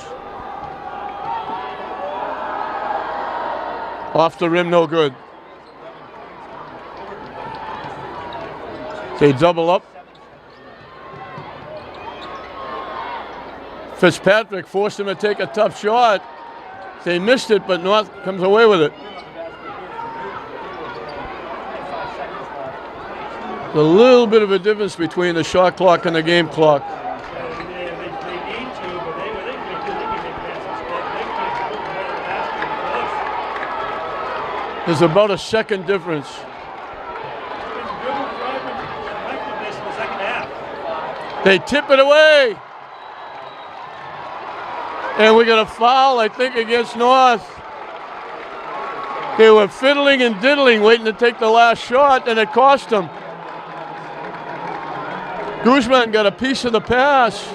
Off the rim, no good. They double up. Fitzpatrick forced him to take a tough shot. They missed it, but North comes away with it. A little bit of a difference between the shot clock and the game clock. There's about a second difference. They tip it away. And we got a foul, I think, against North. They were fiddling and diddling, waiting to take the last shot, and it cost them. Guzman got a piece of the pass.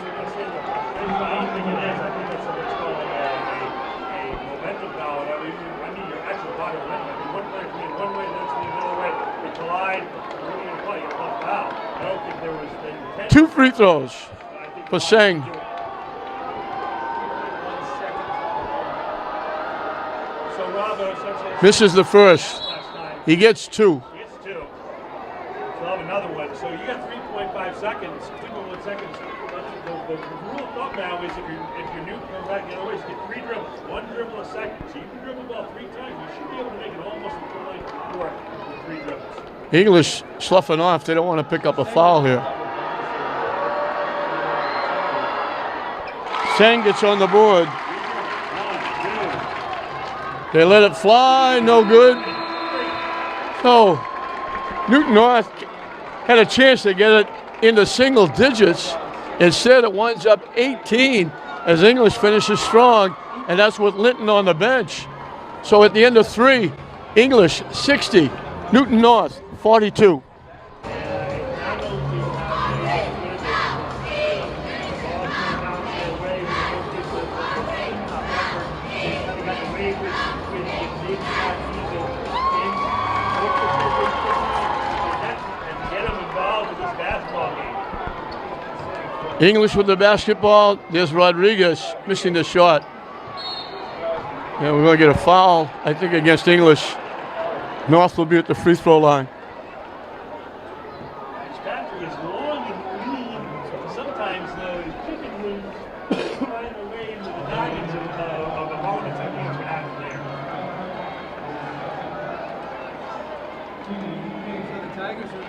Two free throws for Seng. Misses the first. He gets 2. He gets 2. So I'll have another one. So you got 3.5 seconds, 2.1 seconds. The rule of thumb now is if you're new, come back the other way, you get 3 dribbles, 1 dribble a second. So you can dribble the ball 3 times. You should be able to make it almost a full-length court with 3 dribbles. English sloughing off. They don't want to pick up a foul here. Sen gets on the board. They let it fly, no good. So Newton North had a chance to get it into single digits. Instead, it winds up 18 as English finishes strong, and that's with Linton on the bench. So at the end of 3, English 60, Newton North 42. English with the basketball. There's Rodriguez missing the shot. And we're going to get a foul, I think, against English. North will be at the free throw line. Patrick is long and lean. Sometimes those chicken wings find their way into the noggins of opponents. I think that's what happened there. So the Tigers are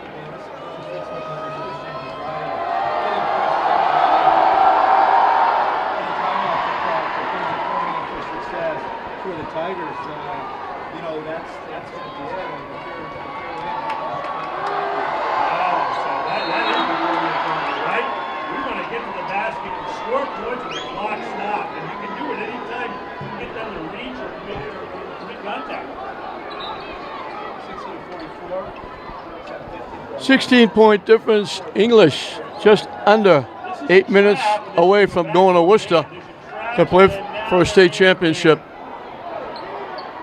for the Tigers, you know, that's going to be it. So that is the rule you're going, right? We want to get to the basket and score points with the clock stopped. And you can do it anytime you get them to reach or make contact. 16-44. 16-point difference. English just under 8 minutes away from going to Worcester to play for a state championship.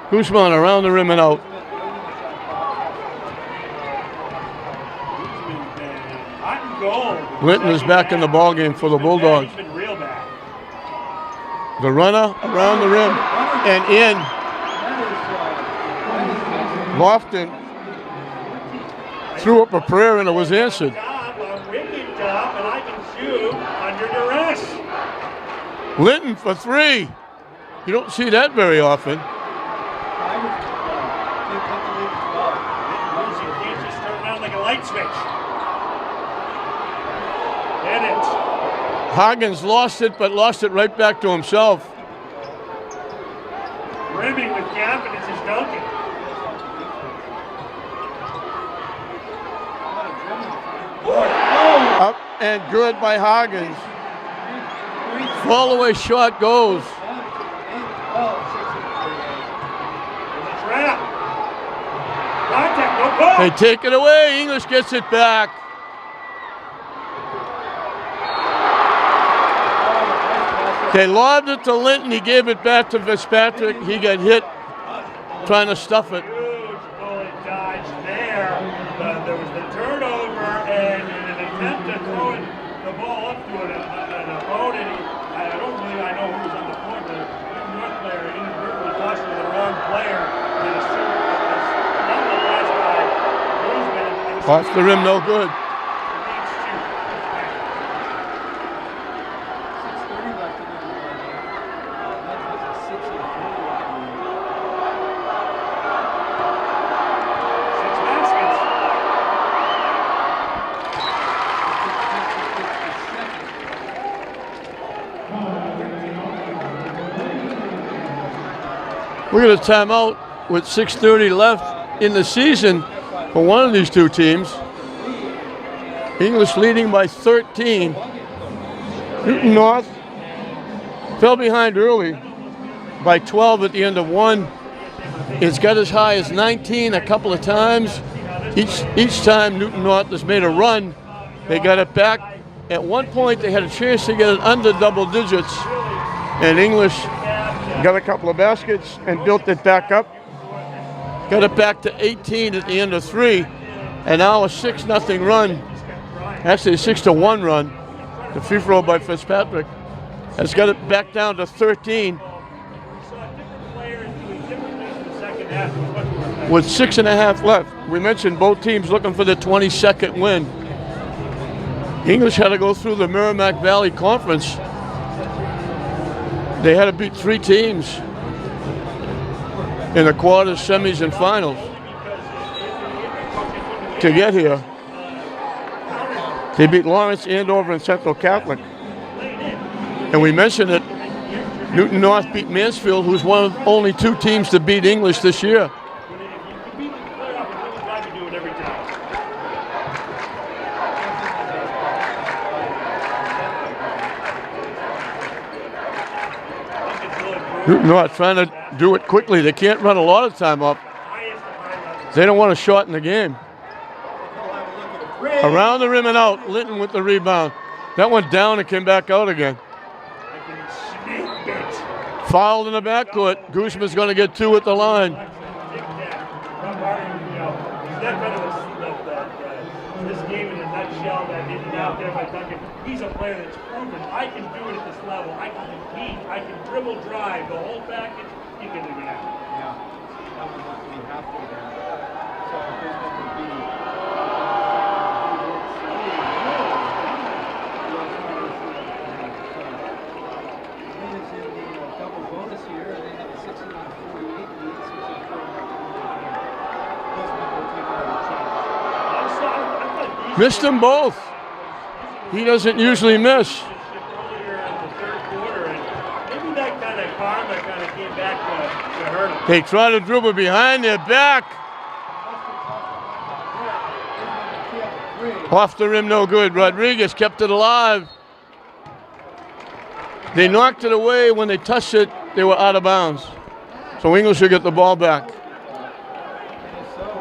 Guzman around the rim and out. Linton is back in the ballgame for the Bulldogs. The runner around the rim and in. Lofton threw up a prayer and it was answered. Linton for 3. You don't see that very often. Light switch. Hit it. Hagens lost it, but lost it right back to himself. Rimming with confidence is Duncan. Up and good by Hagens. Fall away shot goes. Trap. Contact, no call. They take it away. English gets it back. They lobbed it to Linton. He gave it back to Fitzpatrick. He got hit trying to stuff it. Huge bullet dodge there. There was the turnover, and in an attempt to throw the ball up to an opponent, I don't believe I know who was on the court, but the North player inadvertently tossed to the wrong player. Off the rim, no good. 6:30 left in the game. That was a 6 baskets. We're going to time out with 6:30 left in the season for one of these two teams. English leading by 13. Newton North fell behind early by 12 at the end of 1. It's got as high as 19 a couple of times. Each time Newton North has made a run, they got it back. At one point, they had a chance to get it under double digits, and English got a couple of baskets and built it back up. Got it back to 18 at the end of 3, and now a 6-0 run. Actually, a 6-1 run. The free throw by Fitzpatrick has got it back down to 13 with 6.5 left. We mentioned both teams looking for the 22nd win. English had to go through the Merrimack Valley Conference. They had to beat 3 teams in the quarters, semis, and finals to get here. They beat Lawrence, Andover, and Central Catholic. And we mentioned that Newton North beat Mansfield, who's one of only 2 teams to beat English this year. If you can beat the playoff, I'm really glad you do it every time. I think it's really brutal. Newton North trying to do it quickly. They can't run a lot of time up. Highest of high levels. They don't want to shorten the game. Around the rim and out. Linton with the rebound. That went down and came back out again. I can sneak it. Fouled in the backcourt. Gooseman's going to get 2 at the line. Tic-tac. Rob Hardy, you know, he's not kind of this game in a nutshell, that in and out there by Duncan. He's a player that's proven, I can do it at this level. I can compete. I can dribble, drive, the whole package. You can do that. Yeah, that was what we have to do. So there's going to be Lincoln's in the double bonus here, and they have a 69-48 lead, 64. Missed them both. He doesn't usually miss. Earlier in the third quarter, and maybe that kind of karma kind of came back to hurt him. They try to dribble behind their back. Off the rim, no good. Rodriguez kept it alive. They knocked it away. When they touched it, they were out of bounds. So English will get the ball back.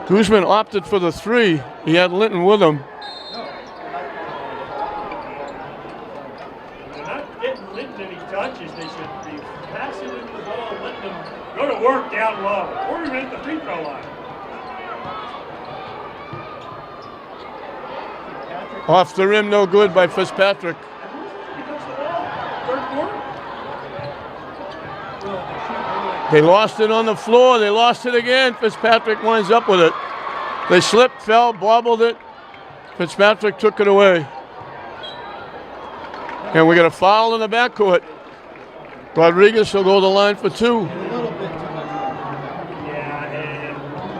Guzman opted for the 3. He had Linton with him. They're not getting Linton any touches. They should be passing him the ball, letting him go to work down low. Or even at the free throw line. Off the rim, no good by Fitzpatrick. Third quarter? They lost it on the floor. They lost it again. Fitzpatrick winds up with it. They slipped, fell, bobbled it. Fitzpatrick took it away. And we got a foul in the backcourt. Rodriguez will go to the line for 2. A little bit too much. Yeah, and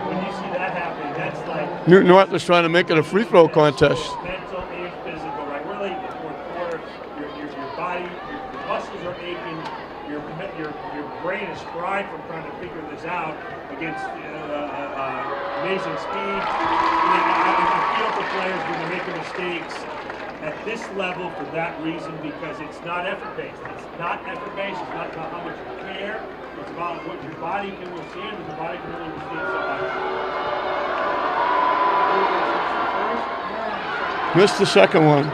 when you see that happening, that's like Newton North is trying to make it a free throw contest. mental and physical, right? We're late in the fourth quarter. Your body, your muscles are aching. Your brain is fried from trying to figure this out against amazing speed. I can feel for players when they're making mistakes at this level for that reason, because it's not effort-based. It's not effort-based. It's not about how much you care. It's about what your body can withstand, and the body can only withstand so much. Missed the second one.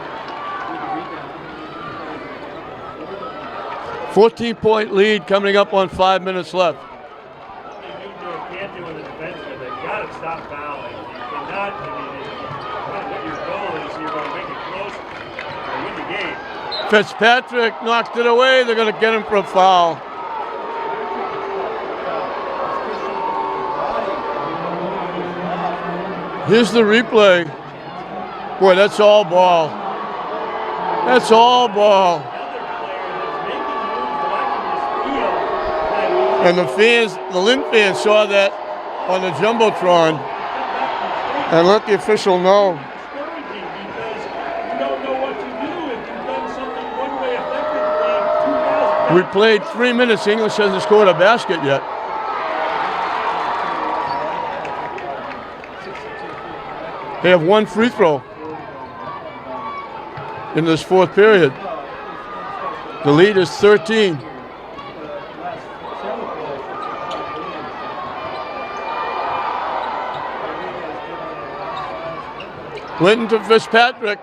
14-point lead coming up on 5 minutes left. Can't do in the defenseman. They've got to stop fouling. You cannot. What your goal is, you're going to make it close or win the game. Fitzpatrick knocked it away. They're going to get him for a foul. Here's the replay. Boy, that's all ball. That's all ball. And the fans, the Lynn fans saw that on the Jumbotron and let the official know. Discouraging because you don't know what to do if you've done something one way effectively. 2,000 We played 3 minutes. English hasn't scored a basket yet. They have 1 free throw in this 4th period. The lead is 13. Linton to Fitzpatrick.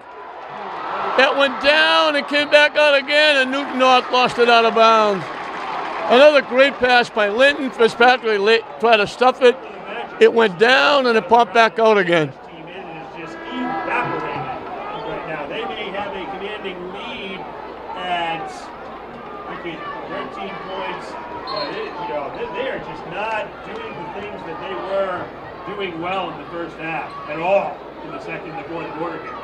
That went down and came back out again, and Newton North lost it out of bounds. Another great pass by Linton. Fitzpatrick tried to stuff it. It went down and it popped back out again. team in and is just evaporating right now. They may have a commanding lead at 13 points, but they are just not doing the things that they were doing well in the first half at all in the second and the fourth quarter game.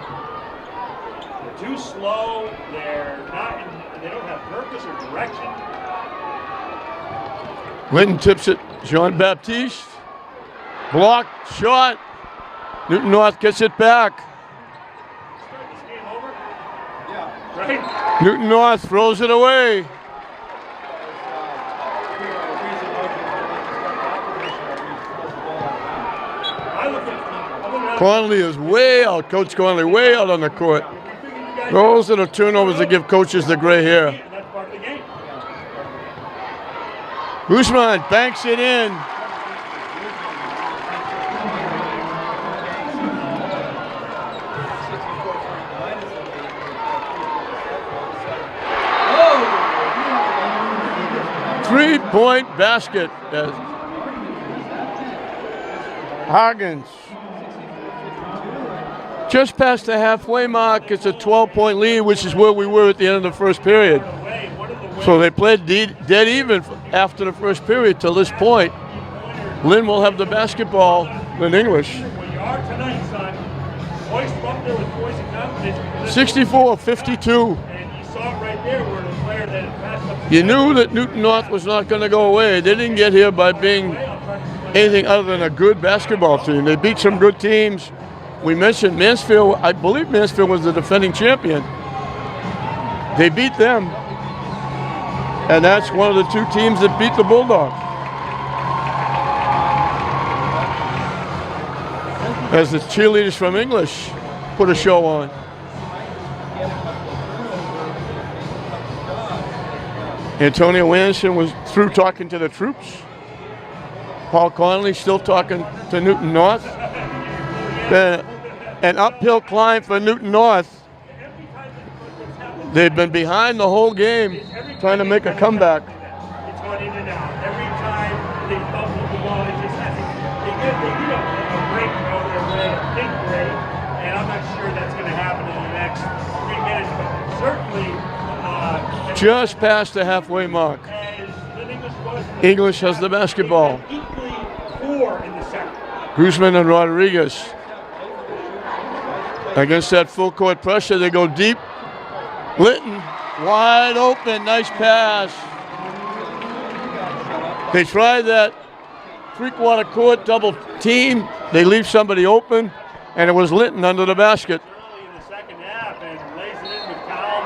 They're too slow. They don't have purpose or direction. Linton tips it. Jean-Baptiste. Blocked shot. Newton North gets it back. Start this game over. Yeah. Right? Newton North throws it away. Conley is way out. Coach Conley way out on the court. Those are the turnovers that give coaches the gray hair. Guzman banks it in. Three-point basket. Hagens. Just past the halfway mark, it's a 12-point lead, which is where we were at the end of the first period. So they played dead even after the first period till this point. Lynn will have the basketball in English. 64-52. You knew that Newton North was not going to go away. They didn't get here by being anything other than a good basketball team. They beat some good teams. We mentioned Mansfield. I believe Mansfield was the defending champion. They beat them. And that's one of the two teams that beat the Bulldogs. As the cheerleaders from English put a show on. Antonio Anderson was through talking to the troops. Paul Conley still talking to Newton North. An uphill climb for Newton North. They've been behind the whole game, trying to make a comeback. It's gone in and out. Every time they bump the ball, it just hasn't. They get a break throw their way, a big break, and I'm not sure that's going to happen in the next 3 minutes, but certainly. Just past the halfway mark. English has the basketball. Guzman and Rodriguez. Against that full court pressure, they go deep. Linton, wide open, nice pass. They try that three-quarter court double team. They leave somebody open, and it was Linton under the basket. Early in the second half and lays it in with calm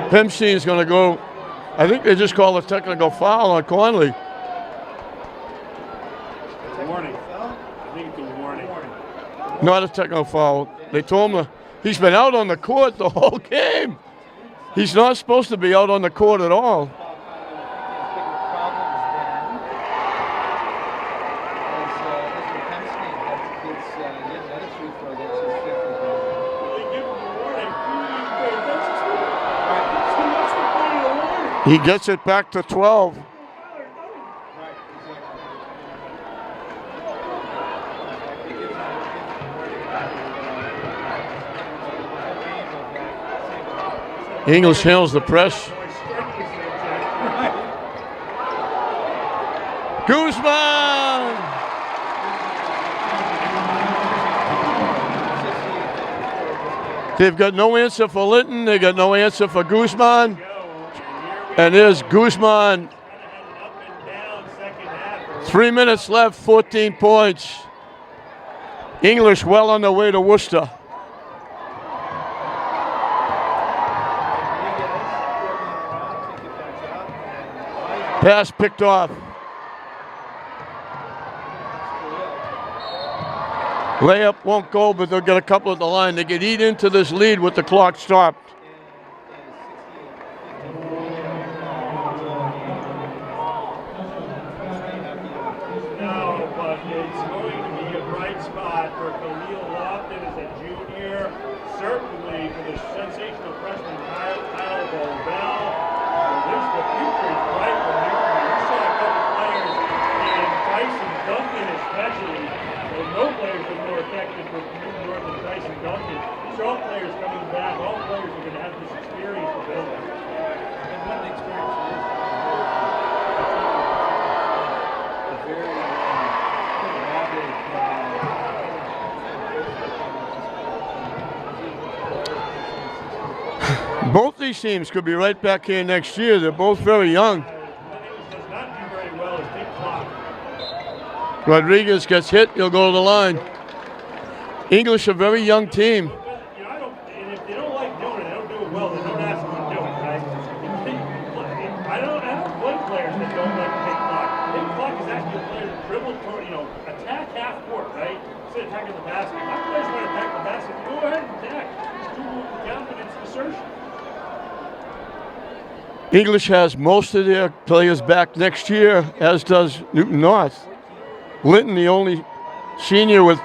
ease. Pemstein is going to go. I think they just called a technical foul on Conley. Warning. I think it's a warning. Not a technical foul. They told him he's been out on the court the whole game. He's not supposed to be out on the court at all. He gets it back to 12. English handles the press. Guzman! They've got no answer for Linton. They got no answer for Guzman. And there's Guzman. 3 minutes left, 14 points. English well on their way to Worcester. Pass picked off. Layup won't go, but they'll get a couple at the line. They could eat into this lead with the clock stopped. No, but it's going to be a bright spot for Khalil Lofton as a junior. Certainly for the sensational freshman Kyle Bovell. The future is bright for Newton. We saw a couple players, and Tyson Duncan especially. No players are more effective with Newton North than Tyson Duncan. These are all players coming back. All players are going to have this experience to build on. And what the experience is. A very rapid. Both these teams could be right back here next year. They're both very young. What English does not do very well is take clock. Rodriguez gets hit, he'll go to the line. English, a very young team. You know, and if they don't like doing it, they don't do it well, they don't ask them to do it, right? I don't blame players that don't like to take clock. Take clock is actually a player to dribble, attack half court, right? Instead of attacking the basket. My players want to attack the basket. Go ahead and attack. Just do it with confidence and assertion. English has most of their players back next year, as does Newton North. Linton, the only senior with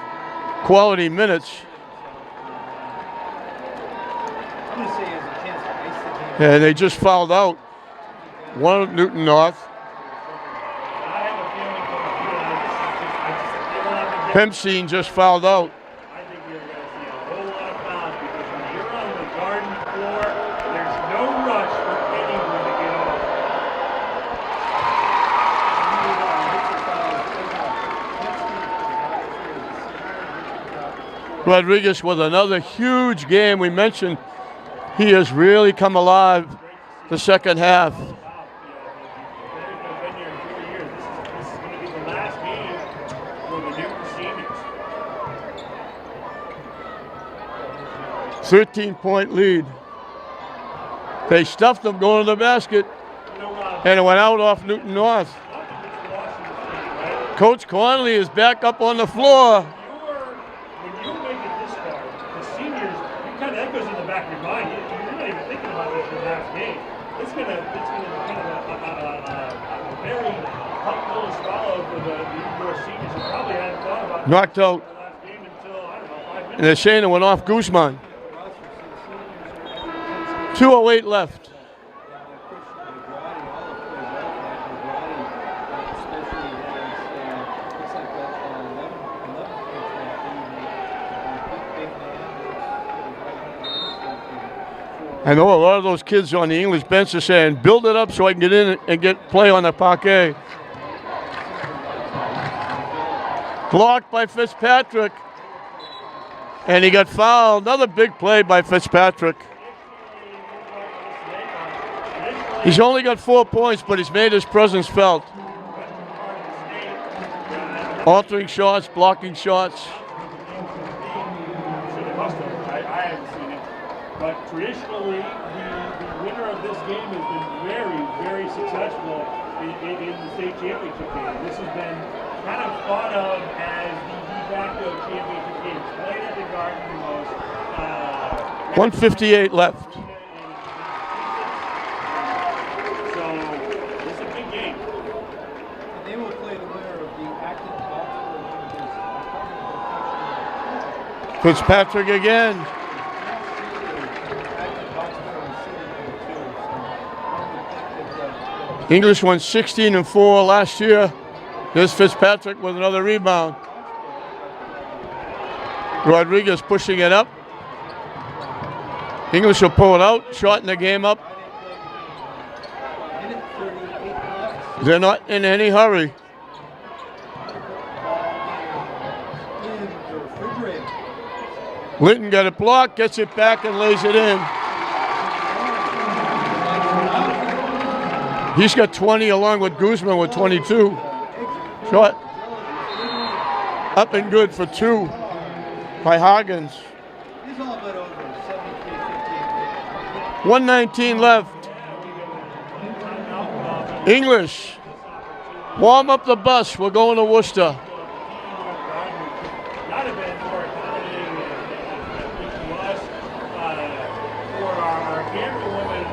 quality minutes. I'm going to say he has a chance to ice the game. And they just fouled out one of Newton North. I have a feeling Pemsine just fouled out. I think you're going to see a whole lot of fouls because when you're on the garden floor, there's no rush for anyone to get off. Rodriguez with another huge game. We mentioned he has really come alive the second half. Wow, players that have been here 4 years. This is going to be the last game for the Newton seniors. 13-point lead. They stuffed them going to the basket, You know, and it went out off Newton North. nothing gets lost in this game, right? Coach Conley is back up on the floor. When you make it this far, the seniors, that goes in the back of your mind. You're not even thinking about this your last game. It's gonna be kind of a very tough pill to swallow for the indoor seniors who probably hadn't thought about Knocked out. the last game until, I don't know, 5 minutes. And they're saying it went off Guzman. 2:08 left. I know a lot of those kids on the English bench are saying, build it up so I can get in and get play on the parquet. Blocked by Fitzpatrick. And he got fouled. Another big play by Fitzpatrick. He's only got 4 points, but he's made his presence felt. Altering shots, blocking shots. I haven't seen it. But traditionally, the winner of this game has been very, very successful in the state championship game. This has been kind of thought of as the de facto championship game. Played at the Garden the most. 1:58 left. So, it's a big game. And they will play the winner of the Acton Oxford versus Fitzpatrick again. English won 16-4 last year. There's Fitzpatrick with another rebound. Rodriguez pushing it up. English will pull it out, shorten the game up. They're not in any hurry. Linton got it blocked, gets it back and lays it in. He's got 20 along with Guzman with 22. Shot. Up and good for 2 by Hoggins. 1:19 left. English. Warm up the bus. We're going to Worcester. Not have been more accommodating to us for our camera woman,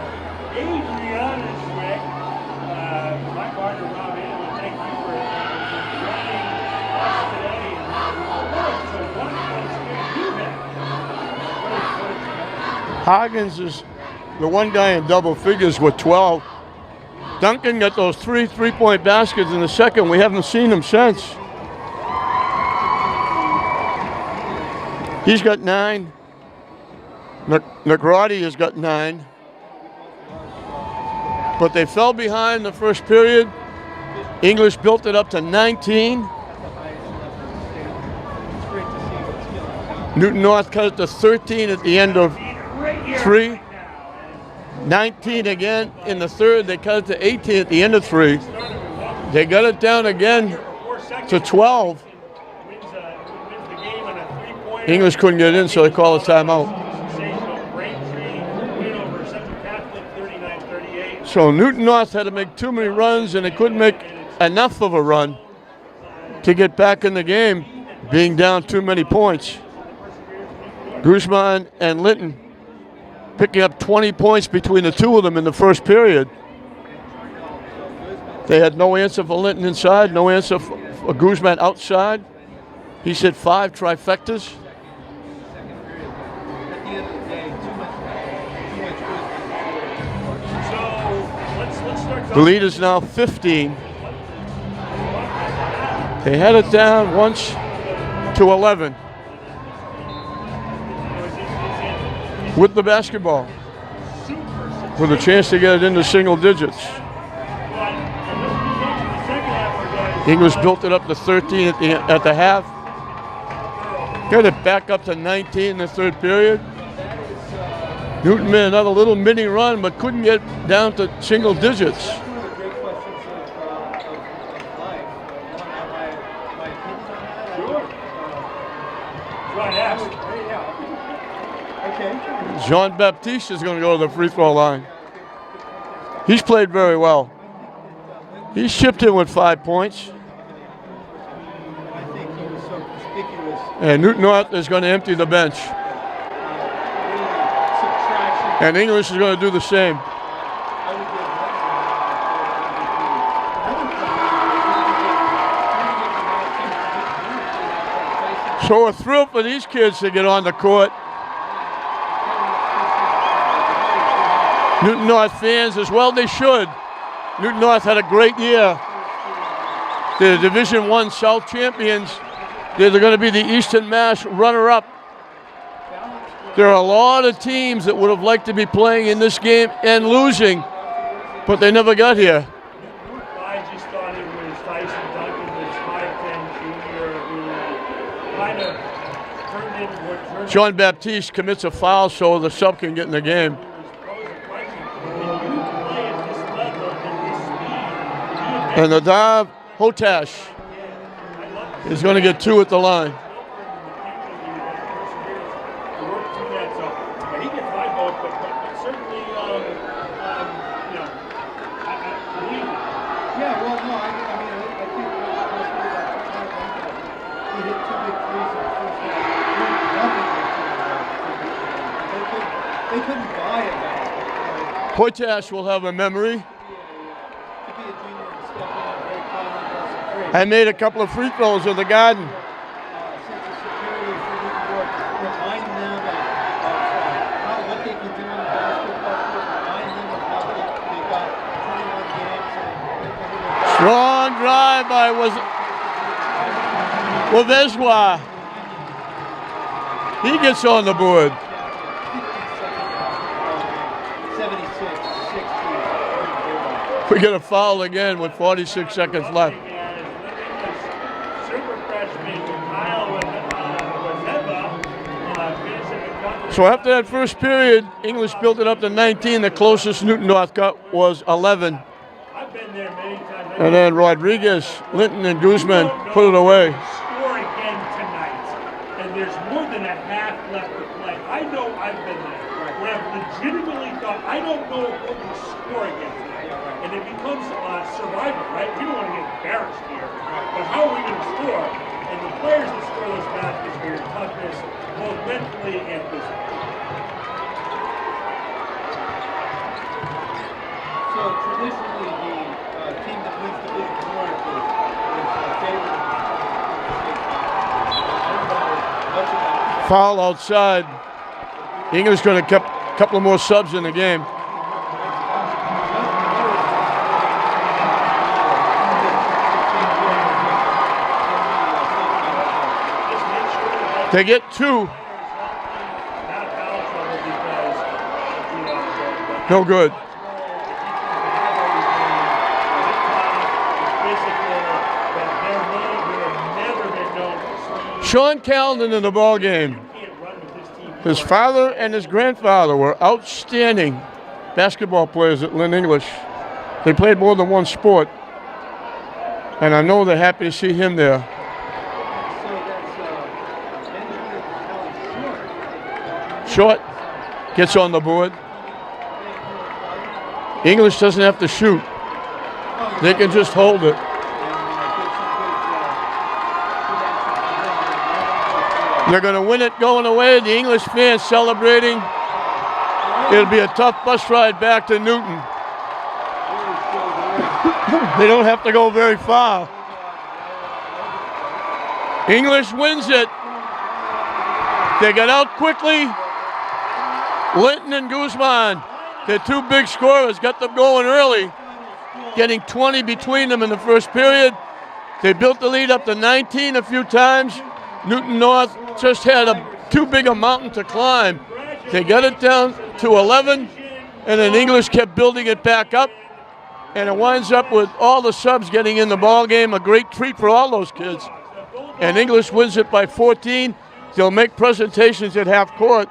Adriana Schwick. My partner, Rob Ann, thank you for joining us today. So what experience you have? Hoggins is the one guy in double figures with 12. Duncan got those 3 3-point baskets in the second. We haven't seen him since. He's got 9. Nagrati has got 9. But they fell behind the first period. English built it up to 19. Newton North cut it to 13 at the end of 3. 19 again in the third. They cut it to 18 at the end of 3. They got it down again to 12. Wins the game on a three-pointer. English couldn't get in, so they call a timeout. Sensational Braintree win over Central Catholic 39-38. So Newton North had to make too many runs, and they couldn't make enough of a run to get back in the game, being down too many points. Guzman and Linton picking up 20 points between the two of them in the first period. They had no answer for Linton inside, no answer for Guzman outside. He's hit 5 trifectas. At the end of the day, too much So let's start The lead is now 15. They had it down once to 11 with the basketball, with a chance to get it into single digits. English built it up to 13 at the half. Got it back up to 19 in the third period. Newton made another little mini run, but couldn't get down to single digits. one of the great questions of life. My opinion on that. Sure. Right, ask. Okay. Jean Baptiste is going to go to the free throw line. He's played very well. He's chipped in with 5 points. I think he was so conspicuous. And Newton North is going to empty the bench. Really subtraction. And English is going to do the same. I would give So a thrill for these kids to get on the court. Newton North fans as well, they should. Newton North had a great year. They're Division I South champions. They're going to be the Eastern Mass runner-up. There are a lot of teams that would have liked to be playing in this game and losing, but they never got here. I just thought it was Tyson Duncan, this 5'10" junior who kind of turned into what turned Jean Baptiste commits a foul so the sub can get in the game. And Nadav Hotash is going to get 2 at the line. Yeah, well, no, I mean, I think he hit 2 big threes in the first half. They couldn't buy a guy. Hotash will have a memory. To be a junior and step in very calmly. I made a couple of free throws in the Garden. Sense of superiority for New York. Remind them of what they can do on the basketball court. Remind them of how they got 21 games. And Strong drive by Wavezwa. He gets on the board. 76-60. We get a foul again with 46 seconds left. So after that first period, English built it up to 19. The closest Newton North got was 11. I've been there many times. And then Rodriguez, Linton, and Guzman put it away. Score again tonight, and there's more than a half left to play. I know I've been there, where I've legitimately thought, I don't know if we can score again tonight. And it becomes survival, right? We don't want to get embarrassed here, but how are we going to score? And the players that score those baskets are your toughness, both mentally and physically. So traditionally, the team that wins Division North is favored. I don't know much about it. Foul outside. English going to keep a couple of more subs in the game. They get 2. No good. Sean Calden in the ball game. His father and his grandfather were outstanding basketball players at Lynn English. They played more than one sport. And I know they're happy to see him there. So that's Benjamin Short gets on the board. English doesn't have to shoot. They can just hold it. They're going to win it going away. The English fans celebrating. It'll be a tough bus ride back to Newton. They don't have to go very far. English wins it. They got out quickly. Linton and Guzman, their two big scorers, got them going early, getting 20 between them in the first period. They built the lead up to 19 a few times. Newton North just had too big a mountain to climb. They got it down to 11, and then English kept building it back up. And it winds up with all the subs getting in the ball game, a great treat for all those kids. And English wins it by 14. They'll make presentations at half court.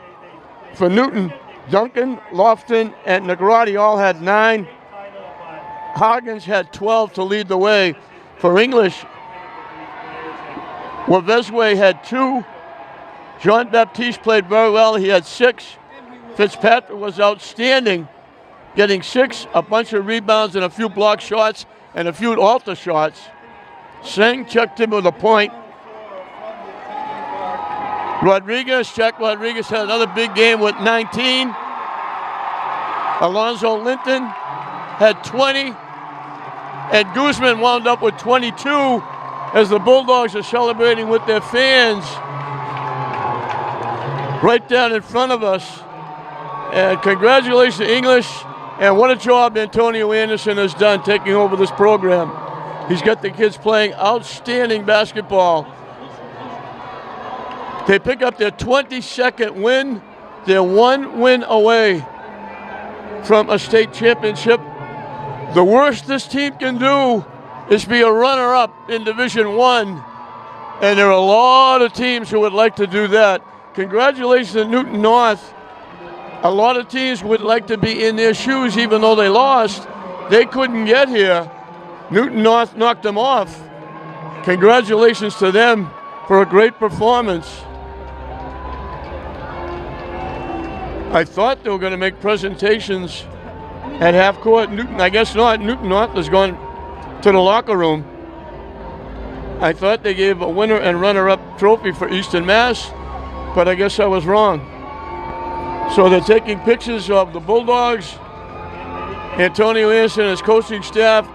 For Newton, Duncan, Lofton, and Negrati all had 9. Hagens had 12 to lead the way. For English, Wavezwe had 2. Jean-Baptiste played very well. He had 6. Fitzpatrick was outstanding, getting 6, a bunch of rebounds and a few block shots and a few altar shots. Singh checked him with a point. Jack Rodriguez had another big game with 19. Alonzo Linton had 20. And Guzman wound up with 22 as the Bulldogs are celebrating with their fans right down in front of us. And congratulations to English. And what a job Antonio Anderson has done taking over this program. He's got the kids playing outstanding basketball. They pick up their 22nd win. They're 1 win away from a state championship. The worst this team can do is be a runner-up in Division I. And there are a lot of teams who would like to do that. Congratulations to Newton North. A lot of teams would like to be in their shoes even though they lost. They couldn't get here. Newton North knocked them off. Congratulations to them for a great performance. I thought they were going to make presentations at half court. Newton, I guess not. Newton North has gone to the locker room. I thought they gave a winner and runner-up trophy for Eastern Mass, but I guess I was wrong. So they're taking pictures of the Bulldogs. Antonio Anderson and his coaching staff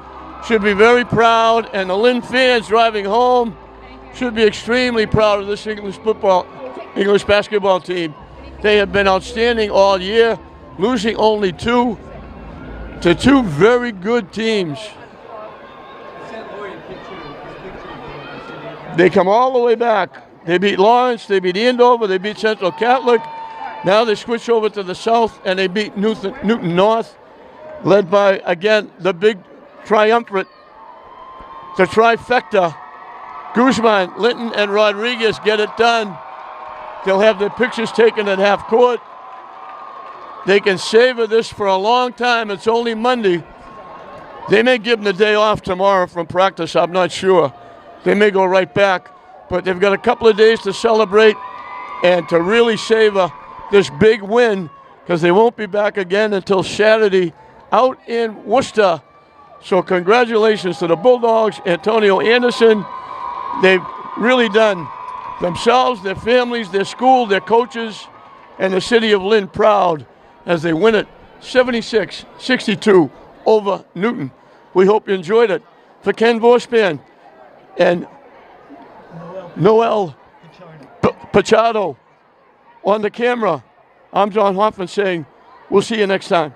should be very proud, and the Lynn fans driving home should be extremely proud of this English basketball team. They have been outstanding all year, losing only 2 to 2 very good teams. They come all the way back. They beat Lawrence, they beat Andover, they beat Central Catholic. Now they switch over to the south and they beat Newton North, led by, again, the big triumvirate, the trifecta. Guzman, Linton, and Rodriguez get it done. They'll have their pictures taken at half court. They can savor this for a long time. It's only Monday. They may give them the day off tomorrow from practice. I'm not sure. They may go right back. But they've got a couple of days to celebrate and to really savor this big win because they won't be back again until Saturday out in Worcester. So congratulations to the Bulldogs, Antonio Anderson. They've really done themselves, their families, their school, their coaches, and the city of Lynn proud as they win it 76-62 over Newton. We hope you enjoyed it. For Ken Vorspan and Noel Pachado on the camera, I'm John Hoffman saying we'll see you next time.